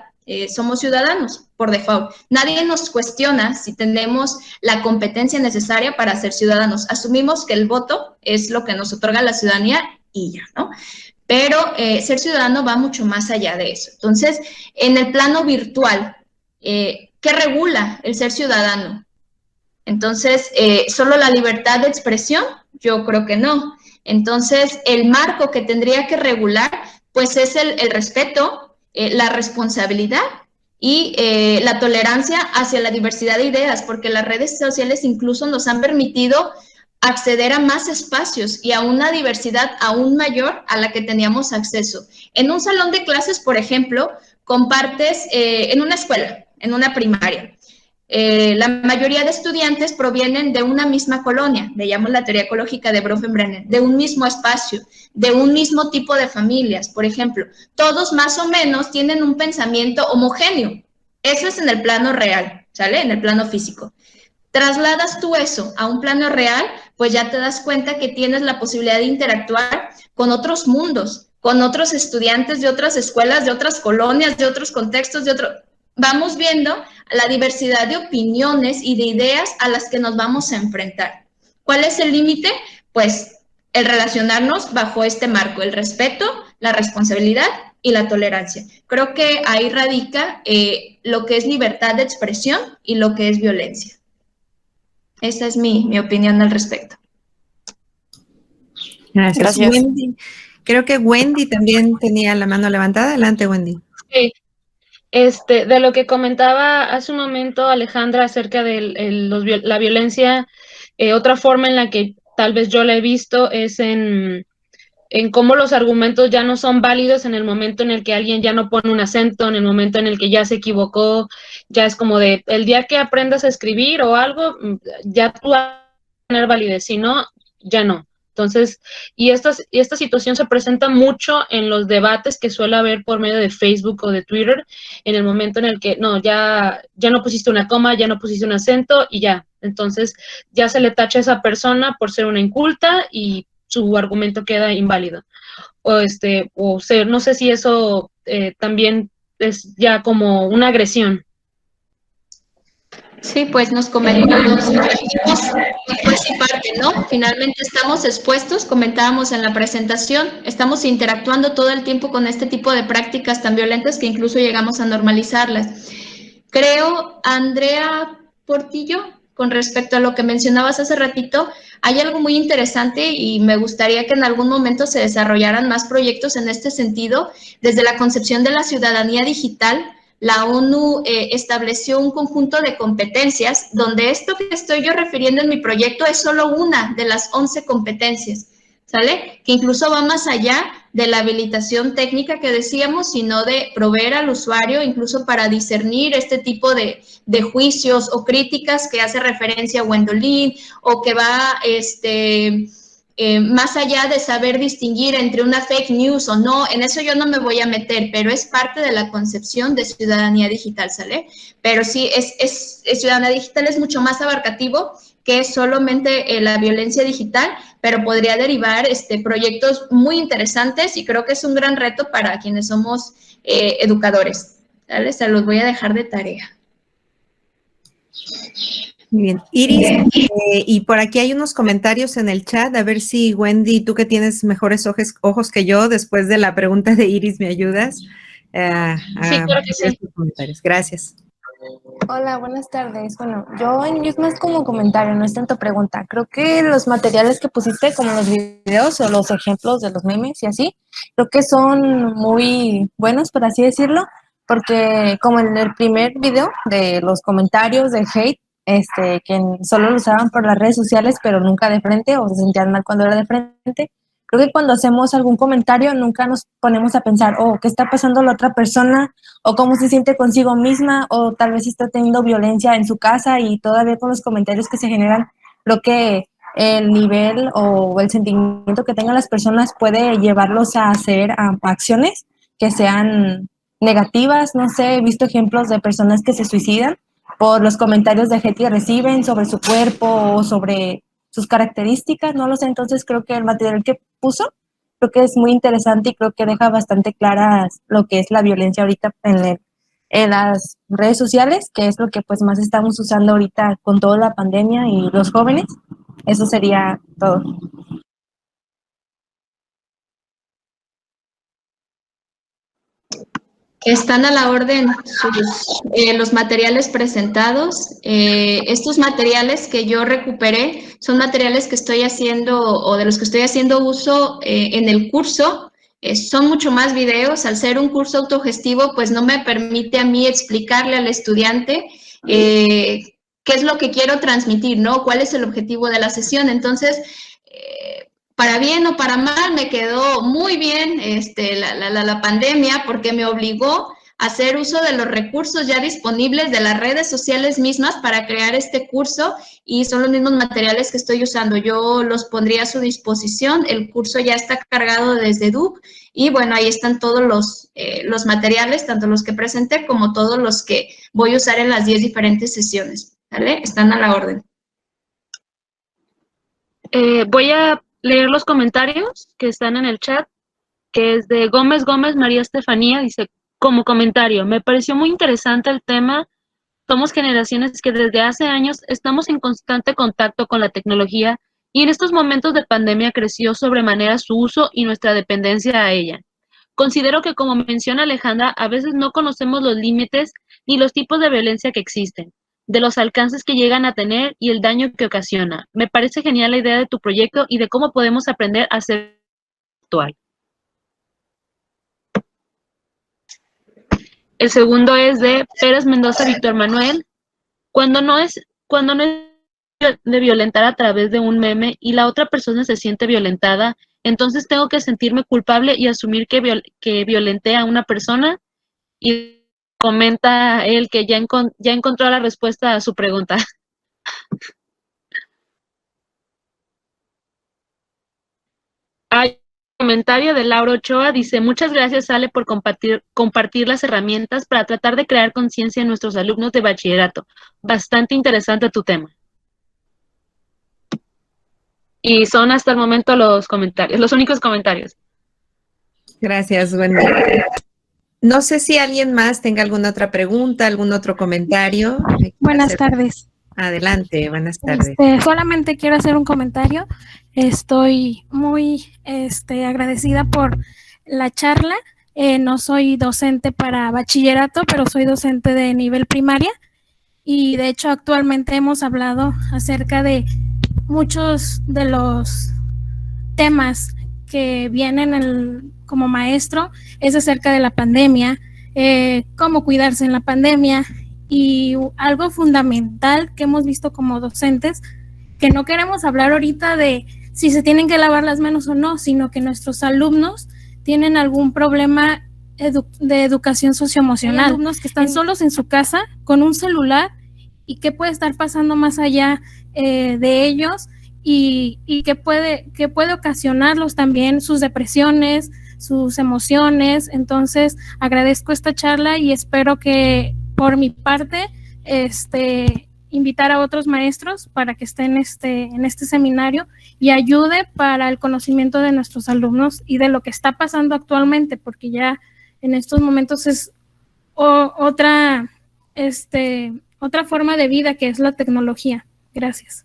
somos ciudadanos por default. Nadie nos cuestiona si tenemos la competencia necesaria para ser ciudadanos. Asumimos que el voto es lo que nos otorga la ciudadanía y ya, ¿no? Pero ser ciudadano va mucho más allá de eso. Entonces, en el plano virtual, ¿qué regula el ser ciudadano? Entonces, ¿solo la libertad de expresión? Yo creo que no. Entonces, el marco que tendría que regular, pues es el respeto, la responsabilidad y la tolerancia hacia la diversidad de ideas, porque las redes sociales incluso nos han permitido acceder a más espacios y a una diversidad aún mayor a la que teníamos acceso. En un salón de clases, por ejemplo, compartes en una escuela, en una primaria. La mayoría de estudiantes provienen de una misma colonia, le llamamos la teoría ecológica de Bronfenbrenner, de un mismo espacio, de un mismo tipo de familias, por ejemplo. Todos más o menos tienen un pensamiento homogéneo. Eso es en el plano real, ¿sale? En el plano físico. Trasladas tú eso a un plano real, pues ya te das cuenta que tienes la posibilidad de interactuar con otros mundos, con otros estudiantes de otras escuelas, de otras colonias, de otros contextos, Vamos viendo la diversidad de opiniones y de ideas a las que nos vamos a enfrentar. ¿Cuál es el límite? Pues el relacionarnos bajo este marco, el respeto, la responsabilidad y la tolerancia. Creo que ahí radica lo que es libertad de expresión y lo que es violencia. Esa es mi opinión al respecto. Gracias. Wendy. Creo que Wendy también tenía la mano levantada. Adelante, Wendy. Sí. De lo que comentaba hace un momento Alejandra acerca de la violencia, otra forma en la que tal vez yo la he visto es en cómo los argumentos ya no son válidos en el momento en el que alguien ya no pone un acento, en el momento en el que ya se equivocó, ya es como de, el día que aprendas a escribir o algo, ya tú tener validez, si no, ya no. Entonces, y esta situación se presenta mucho en los debates que suele haber por medio de Facebook o de Twitter, en el momento en el que, no, ya no pusiste una coma, ya no pusiste un acento y ya. Entonces, ya se le tacha a esa persona por ser una inculta y su argumento queda inválido. No sé si eso también es ya como una agresión. Sí, pues nos comentamos, pues y parte, ¿no? Finalmente estamos expuestos, comentábamos en la presentación, estamos interactuando todo el tiempo con este tipo de prácticas tan violentas que incluso llegamos a normalizarlas. Creo, Andrea Portillo, con respecto a lo que mencionabas hace ratito, hay algo muy interesante y me gustaría que en algún momento se desarrollaran más proyectos en este sentido, desde la concepción de la ciudadanía digital. La ONU estableció un conjunto de competencias donde esto que estoy yo refiriendo en mi proyecto es solo una de las 11 competencias, ¿sale? Que incluso va más allá de la habilitación técnica que decíamos, sino de proveer al usuario incluso para discernir este tipo de juicios o críticas que hace referencia a Gwendolyn o que va más allá de saber distinguir entre una fake news o no, en eso yo no me voy a meter, pero es parte de la concepción de ciudadanía digital, ¿sale? Pero sí, ciudadanía digital es mucho más abarcativo que solamente la violencia digital, pero podría derivar proyectos muy interesantes y creo que es un gran reto para quienes somos educadores, ¿vale? Se los voy a dejar de tarea. Muy bien. Iris, y por aquí hay unos comentarios en el chat, a ver si Wendy, tú que tienes mejores ojos que yo, después de la pregunta de Iris, ¿me ayudas? Sí, claro que sí. Comentarios. Gracias. Hola, buenas tardes. Bueno, es más como comentario, no es tanto pregunta. Creo que los materiales que pusiste, como los videos o los ejemplos de los memes y así, creo que son muy buenos, por así decirlo, porque como en el primer video de los comentarios de hate, que solo lo usaban por las redes sociales, pero nunca de frente, o se sentían mal cuando era de frente. Creo que cuando hacemos algún comentario nunca nos ponemos a pensar, ¿qué está pasando la otra persona? O cómo se siente consigo misma, o tal vez está teniendo violencia en su casa y todavía con los comentarios que se generan, creo que el nivel o el sentimiento que tengan las personas puede llevarlos a hacer acciones que sean negativas. No sé, he visto ejemplos de personas que se suicidan por los comentarios de hate que reciben sobre su cuerpo o sobre sus características, no lo sé. Entonces creo que el material que puso, creo que es muy interesante y creo que deja bastante claras lo que es la violencia ahorita en las redes sociales, que es lo que pues más estamos usando ahorita con toda la pandemia y los jóvenes. Eso sería todo. Están a la orden los materiales presentados. Estos materiales que yo recuperé son materiales que estoy haciendo o de los que estoy haciendo uso en el curso. Son mucho más videos. Al ser un curso autogestivo, pues no me permite a mí explicarle al estudiante qué es lo que quiero transmitir, ¿no? ¿Cuál es el objetivo de la sesión? Entonces, para bien o para mal, me quedó muy bien la pandemia porque me obligó a hacer uso de los recursos ya disponibles de las redes sociales mismas para crear este curso y son los mismos materiales que estoy usando. Yo los pondría a su disposición. El curso ya está cargado desde Duke y bueno, ahí están todos los materiales, tanto los que presenté como todos los que voy a usar en las 10 diferentes sesiones, ¿vale? Están a la orden. Voy a leer los comentarios que están en el chat, que es de Gómez María Estefanía, dice, como comentario, me pareció muy interesante el tema. Somos generaciones que desde hace años estamos en constante contacto con la tecnología y en estos momentos de pandemia creció sobremanera su uso y nuestra dependencia a ella. Considero que, como menciona Alejandra, a veces no conocemos los límites ni los tipos de violencia que existen, de los alcances que llegan a tener y el daño que ocasiona. Me parece genial la idea de tu proyecto y de cómo podemos aprender a ser actual. El segundo es de Pérez Mendoza Víctor Manuel. Cuando no es de violentar a través de un meme y la otra persona se siente violentada, entonces tengo que sentirme culpable y asumir que violenté a una persona. Y comenta él que ya encontró la respuesta a su pregunta. Hay un comentario de Laura Ochoa, dice, muchas gracias Ale por compartir las herramientas para tratar de crear conciencia en nuestros alumnos de bachillerato. Bastante interesante tu tema. Y son hasta el momento los comentarios, los únicos comentarios. Gracias, Wendy. No sé si alguien más tenga alguna otra pregunta, algún otro comentario. Buenas tardes. Adelante, buenas tardes. Solamente quiero hacer un comentario. Estoy muy agradecida por la charla. No soy docente para bachillerato, pero soy docente de nivel primaria. Y de hecho actualmente hemos hablado acerca de muchos de los temas que vienen como maestro. Es acerca de la pandemia, cómo cuidarse en la pandemia. Y algo fundamental que hemos visto como docentes, que no queremos hablar ahorita de si se tienen que lavar las manos o no, sino que nuestros alumnos tienen algún problema de educación socioemocional. Hay alumnos que están solos en su casa con un celular y qué puede estar pasando más allá de ellos y que puede ocasionarlos también sus depresiones, sus emociones. Entonces agradezco esta charla y espero que por mi parte invitar a otros maestros para que estén en este seminario y ayude para el conocimiento de nuestros alumnos y de lo que está pasando actualmente, porque ya en estos momentos es otra forma de vida que es la tecnología. Gracias.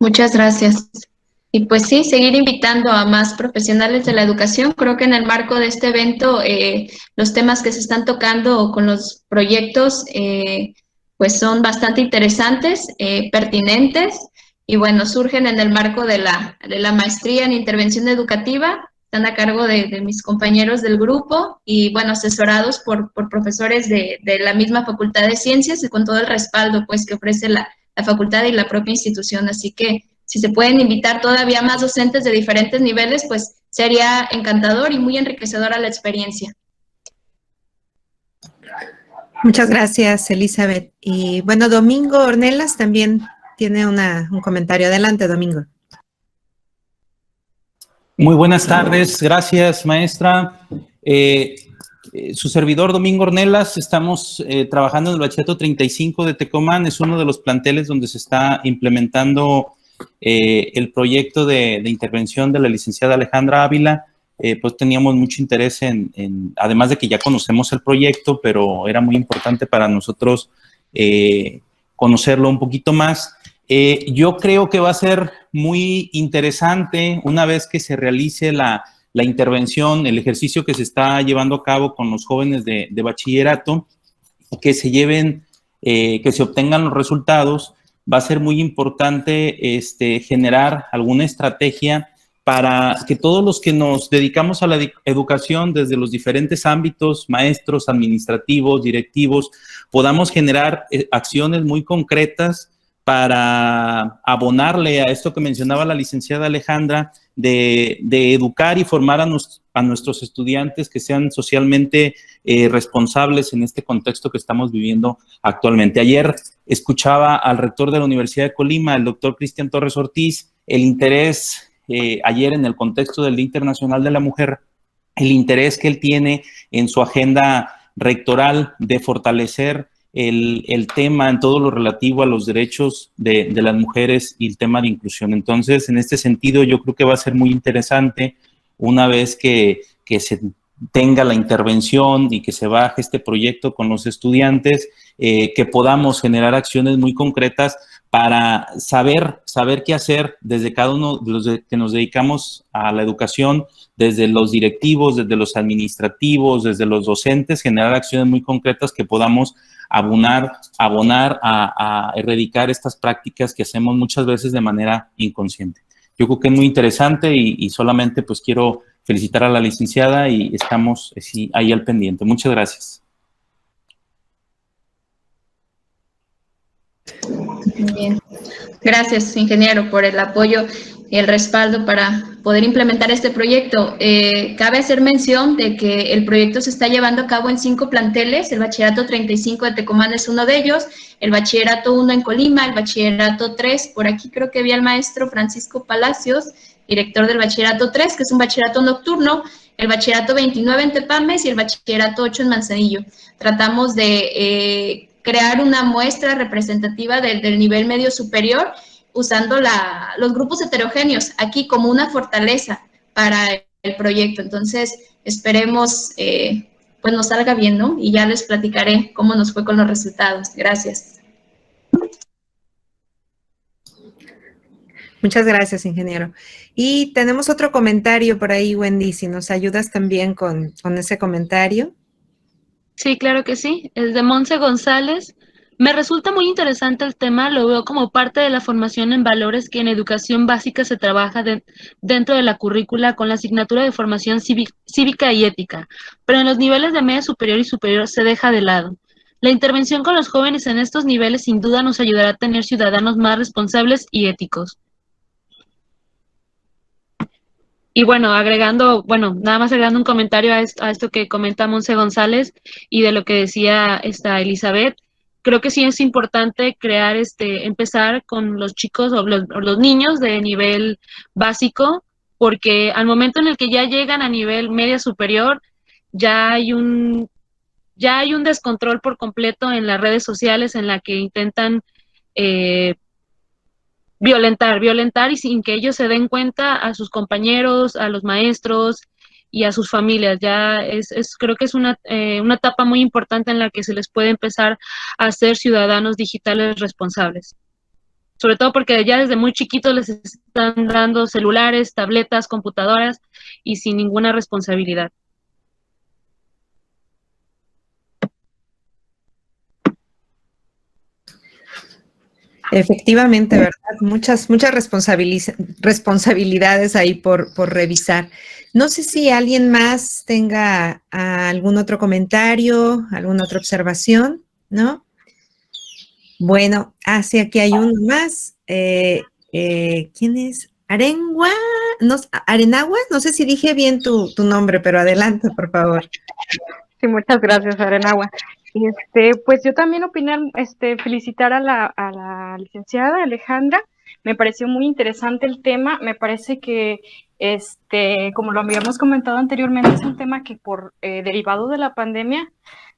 Muchas gracias. Y pues sí, seguir invitando a más profesionales de la educación. Creo que en el marco de este evento, los temas que se están tocando con los proyectos, pues son bastante interesantes, pertinentes, y bueno, surgen en el marco de la maestría en intervención educativa. Están a cargo de mis compañeros del grupo y bueno, asesorados por profesores de la misma Facultad de Ciencias y con todo el respaldo pues que ofrece la facultad y la propia institución. Así que si se pueden invitar todavía más docentes de diferentes niveles, pues sería encantador y muy enriquecedora la experiencia. Muchas gracias, Elizabeth. Y bueno, Domingo Ornelas también tiene un comentario. Adelante, Domingo. Muy buenas tardes, gracias, maestra. Su servidor Domingo Ornelas, estamos trabajando en el Bachillerato 35 de Tecomán. Es uno de los planteles donde se está implementando el proyecto de intervención de la licenciada Alejandra Ávila. Pues teníamos mucho interés además de que ya conocemos el proyecto, pero era muy importante para nosotros conocerlo un poquito más. Yo creo que va a ser muy interesante una vez que se realice la intervención, el ejercicio que se está llevando a cabo con los jóvenes de bachillerato, que se obtengan los resultados. Va a ser muy importante generar alguna estrategia para que todos los que nos dedicamos a la educación desde los diferentes ámbitos, maestros, administrativos, directivos, podamos generar acciones muy concretas para abonarle a esto que mencionaba la licenciada Alejandra, de educar y formar a nuestros estudiantes que sean socialmente responsables en este contexto que estamos viviendo actualmente. Ayer escuchaba al rector de la Universidad de Colima, el doctor Cristian Torres Ortiz, el interés, ayer en el contexto del Día Internacional de la Mujer, el interés que él tiene en su agenda rectoral de fortalecer el tema en todo lo relativo a los derechos de las mujeres y el tema de inclusión. Entonces, en este sentido, yo creo que va a ser muy interesante una vez que se tenga la intervención y que se baje este proyecto con los estudiantes, que podamos generar acciones muy concretas para saber qué hacer desde cada uno de los que nos dedicamos a la educación, desde los directivos, desde los administrativos, desde los docentes, generar acciones muy concretas que podamos abonar a erradicar estas prácticas que hacemos muchas veces de manera inconsciente. Yo creo que es muy interesante y solamente pues quiero felicitar a la licenciada y estamos ahí al pendiente. Muchas gracias. Bien. Gracias, ingeniero, por el apoyo. el respaldo para poder implementar este proyecto. Cabe hacer mención de que el proyecto se está llevando a cabo en 5 planteles, el Bachillerato 35 de Tecomán es uno de ellos, el Bachillerato 1 en Colima, el Bachillerato 3, por aquí creo que vi al maestro Francisco Palacios, director del Bachillerato 3, que es un bachillerato nocturno, el Bachillerato 29 en Tepames y el Bachillerato 8 en Manzanillo. Tratamos de crear una muestra representativa del nivel medio superior, usando los grupos heterogéneos aquí como una fortaleza para el proyecto. Entonces, esperemos pues nos salga bien, ¿no? Y ya les platicaré cómo nos fue con los resultados. Gracias. Muchas gracias, ingeniero. Y tenemos otro comentario por ahí, Wendy, si nos ayudas también con ese comentario. Sí, claro que sí. Es de Monse González. Me resulta muy interesante el tema, lo veo como parte de la formación en valores que en educación básica se trabaja dentro de la currícula con la asignatura de formación cívica y ética, pero en los niveles de media superior y superior se deja de lado. La intervención con los jóvenes en estos niveles sin duda nos ayudará a tener ciudadanos más responsables y éticos. Y bueno, nada más agregando un comentario a esto que comenta Monse González y de lo que decía Elizabeth. Creo que sí es importante empezar con los chicos o los niños de nivel básico, porque al momento en el que ya llegan a nivel media superior, ya hay un descontrol por completo en las redes sociales en la que intentan violentar y sin que ellos se den cuenta a sus compañeros, a los maestros y a sus familias. Creo que es una etapa muy importante en la que se les puede empezar a ser ciudadanos digitales responsables. Sobre todo porque ya desde muy chiquitos les están dando celulares, tabletas, computadoras y sin ninguna responsabilidad. Efectivamente, ¿verdad? Muchas responsabilidades ahí por revisar. No sé si alguien más tenga algún otro comentario, alguna otra observación, ¿no? Bueno, sí, aquí hay uno más. ¿Quién es? Arenagua, no sé si dije bien tu nombre, pero adelante, por favor. Sí, muchas gracias, Arenagua. Pues yo también opinar, felicitar a la licenciada Alejandra. Me pareció muy interesante el tema. Me parece que, como lo habíamos comentado anteriormente, es un tema que derivado de la pandemia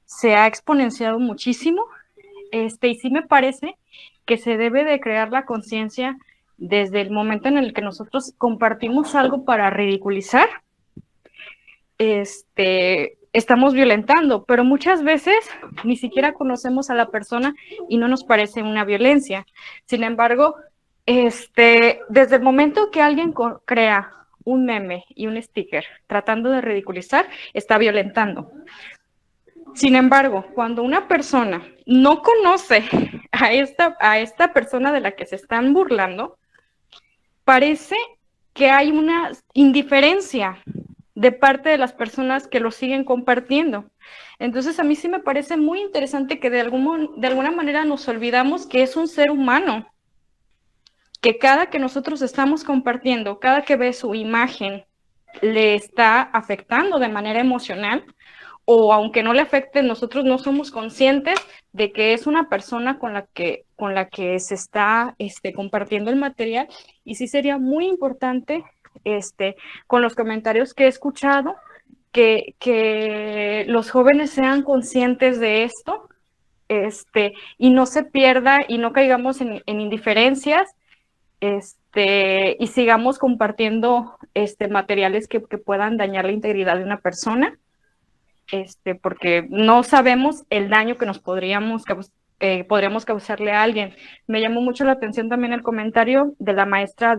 se ha exponenciado muchísimo. Y sí me parece que se debe de crear la conciencia desde el momento en el que nosotros compartimos algo para ridiculizar. Estamos violentando, pero muchas veces ni siquiera conocemos a la persona y no nos parece una violencia. Sin embargo, desde el momento que alguien crea un meme y un sticker tratando de ridiculizar, está violentando. Sin embargo, cuando una persona no conoce a esta persona de la que se están burlando, parece que hay una indiferencia de parte de las personas que lo siguen compartiendo. Entonces, a mí sí me parece muy interesante que de alguna manera nos olvidamos que es un ser humano, que cada que nosotros estamos compartiendo, cada que ve su imagen, le está afectando de manera emocional, o aunque no le afecte, nosotros no somos conscientes de que es una persona con la que se está compartiendo el material, y sí sería muy importante con los comentarios que he escuchado, que los jóvenes sean conscientes de esto, y no se pierda y no caigamos en indiferencias, y sigamos compartiendo materiales que puedan dañar la integridad de una persona, porque no sabemos el daño que nos podríamos causarle a alguien. Me llamó mucho la atención también el comentario de la maestra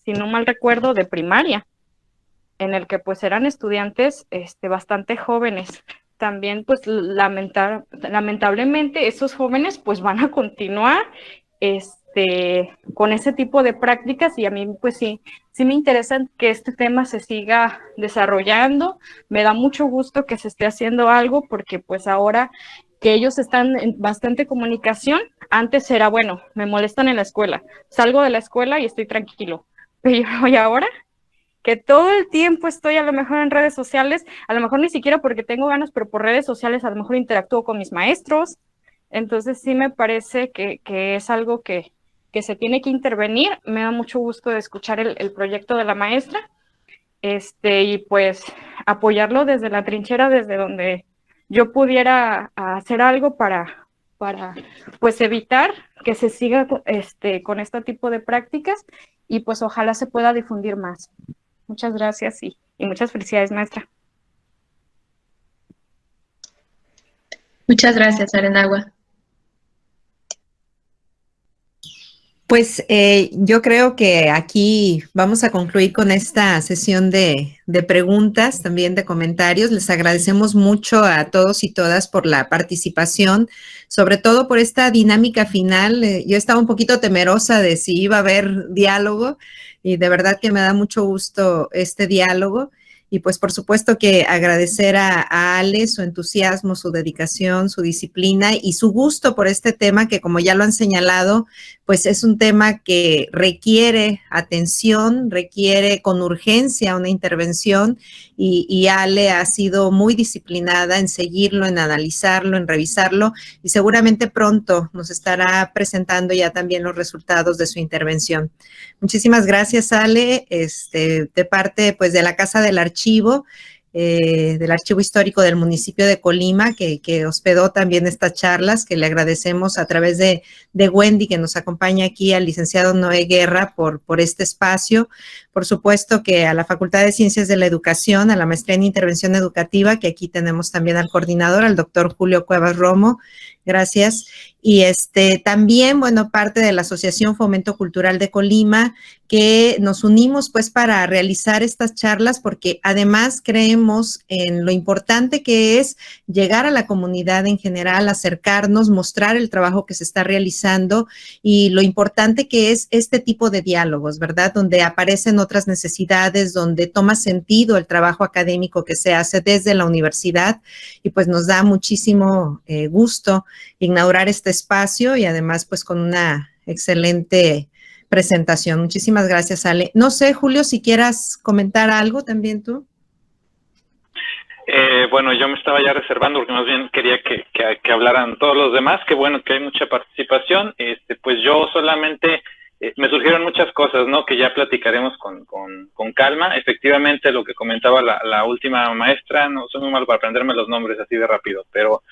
si no mal recuerdo, de primaria, en el que pues eran estudiantes bastante jóvenes. También pues lamentablemente esos jóvenes pues van a continuar con ese tipo de prácticas, y a mí pues sí me interesa que este tema se siga desarrollando. Me da mucho gusto que se esté haciendo algo, porque pues ahora que ellos están en bastante comunicación, antes era, bueno, me molestan en la escuela, salgo de la escuela y estoy tranquilo, Pero ¿y ahora? Que todo el tiempo estoy a lo mejor en redes sociales, a lo mejor ni siquiera porque tengo ganas, pero por redes sociales a lo mejor interactúo con mis maestros. Entonces sí me parece que es algo que se tiene que intervenir. Me da mucho gusto de escuchar el proyecto de la maestra, y pues apoyarlo desde la trinchera, desde donde yo pudiera hacer algo para pues evitar que se siga con este tipo de prácticas, y pues ojalá se pueda difundir más. Muchas gracias y muchas felicidades, maestra. Muchas gracias, Arenagua. Pues yo creo que aquí vamos a concluir con esta sesión de preguntas, también de comentarios. Les agradecemos mucho a todos y todas por la participación, sobre todo por esta dinámica final. Yo estaba un poquito temerosa de si iba a haber diálogo y de verdad que me da mucho gusto este diálogo. Y pues por supuesto que agradecer a Ale su entusiasmo, su dedicación, su disciplina y su gusto por este tema que, como ya lo han señalado, pues es un tema que requiere atención, requiere con urgencia una intervención, y Ale ha sido muy disciplinada en seguirlo, en analizarlo, en revisarlo, y seguramente pronto nos estará presentando ya también los resultados de su intervención. Muchísimas gracias, Ale, de parte pues de la Casa del Archivo Histórico del municipio de Colima, que hospedó también estas charlas, que le agradecemos a través de Wendy, que nos acompaña aquí, al licenciado Noé Guerra por este espacio. Por supuesto que a la Facultad de Ciencias de la Educación, a la Maestría en Intervención Educativa, que aquí tenemos también al coordinador, al doctor Julio Cuevas Romo. Gracias. Y también, bueno, parte de la Asociación Fomento Cultural de Colima, que nos unimos pues para realizar estas charlas, porque además creemos en lo importante que es llegar a la comunidad en general, acercarnos, mostrar el trabajo que se está realizando y lo importante que es este tipo de diálogos, ¿verdad? Donde aparecen otras necesidades, donde toma sentido el trabajo académico que se hace desde la universidad, y pues nos da muchísimo gusto inaugurar este espacio y además pues con una excelente presentación. Muchísimas gracias, Ale. No sé, Julio, si quieras comentar algo también tú. Bueno, yo me estaba ya reservando porque más bien quería que hablaran todos los demás, que bueno, que hay mucha participación. Pues yo solamente, me surgieron muchas cosas, ¿no? Que ya platicaremos con calma. Efectivamente, lo que comentaba la última maestra, no soy muy malo para aprenderme los nombres así de rápido, pero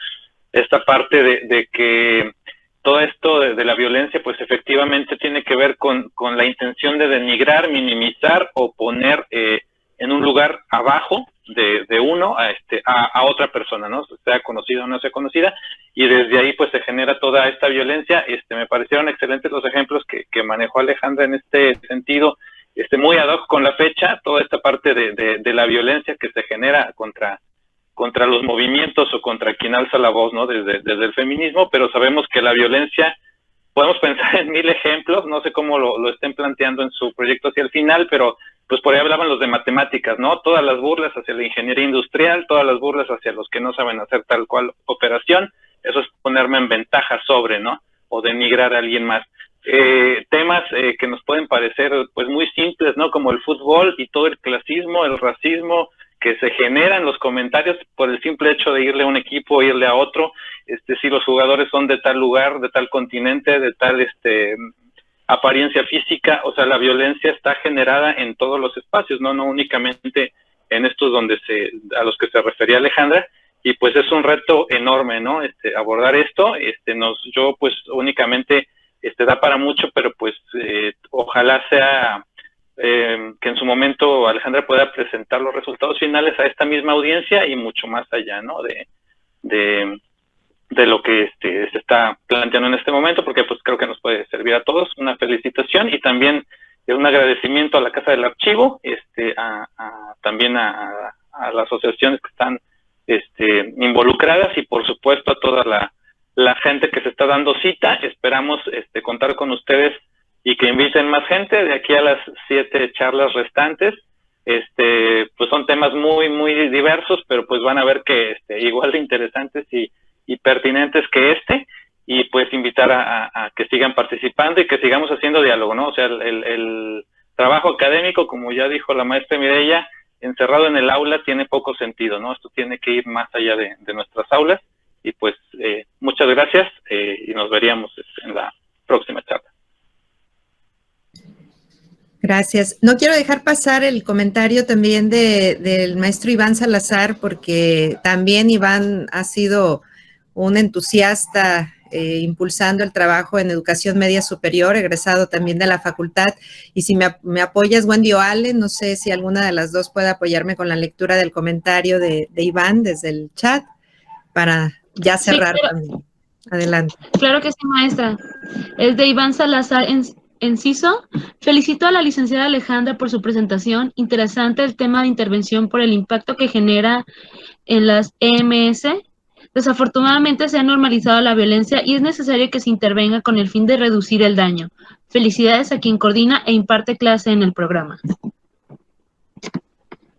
esta parte de que todo esto de la violencia, pues efectivamente tiene que ver con la intención de denigrar, minimizar o poner en un lugar abajo de uno a otra persona, ¿no? Sea conocida o no sea conocida, y desde ahí pues se genera toda esta violencia. Me parecieron excelentes los ejemplos que manejó Alejandra en este sentido, muy ad hoc con la fecha, toda esta parte de la violencia que se genera contra los movimientos o contra quien alza la voz, ¿no? Desde el feminismo, pero sabemos que la violencia, podemos pensar en 1000 ejemplos, no sé cómo lo estén planteando en su proyecto hacia el final, pero pues por ahí hablaban los de matemáticas, ¿no? Todas las burlas hacia la ingeniería industrial, todas las burlas hacia los que no saben hacer tal cual operación, eso es ponerme en ventaja sobre, ¿no? O denigrar a alguien más. Temas que nos pueden parecer pues muy simples, ¿no? Como el fútbol y todo el clasismo, el racismo, que se generan los comentarios por el simple hecho de irle a un equipo o irle a otro, si los jugadores son de tal lugar, de tal continente, de tal apariencia física. O sea, la violencia está generada en todos los espacios, no únicamente en estos a los que se refería Alejandra, y pues es un reto enorme, ¿no? Abordar esto, yo pues únicamente da para mucho, pero pues ojalá sea que en su momento Alejandra pueda presentar los resultados finales a esta misma audiencia y mucho más allá, ¿no? De lo que se está planteando en este momento, porque pues creo que nos puede servir a todos. Una felicitación y también un agradecimiento a la Casa del Archivo, también a las asociaciones que están involucradas y por supuesto a toda la gente que se está dando cita. Esperamos contar con ustedes y que inviten más gente de aquí a las 7 charlas restantes. Pues son temas muy, muy diversos, pero pues van a ver que igual de interesantes y pertinentes que y pues invitar a que sigan participando y que sigamos haciendo diálogo, ¿no? O sea, trabajo académico, como ya dijo la maestra Mireya, encerrado en el aula tiene poco sentido, ¿no? Esto tiene que ir más allá de nuestras aulas. Y pues muchas gracias y nos veríamos en la próxima charla. Gracias. No quiero dejar pasar el comentario también del maestro Iván Salazar, porque también Iván ha sido un entusiasta impulsando el trabajo en educación media superior, egresado también de la facultad. Y si me apoyas, Wendy o Ale, no sé si alguna de las dos puede apoyarme con la lectura del comentario de Iván desde el chat para ya cerrar también. Adelante. Claro que sí, maestra. Es de Iván Salazar Enciso. Felicito a la licenciada Alejandra por su presentación. Interesante el tema de intervención por el impacto que genera en las EMS. Desafortunadamente se ha normalizado la violencia y es necesario que se intervenga con el fin de reducir el daño. Felicidades a quien coordina e imparte clase en el programa.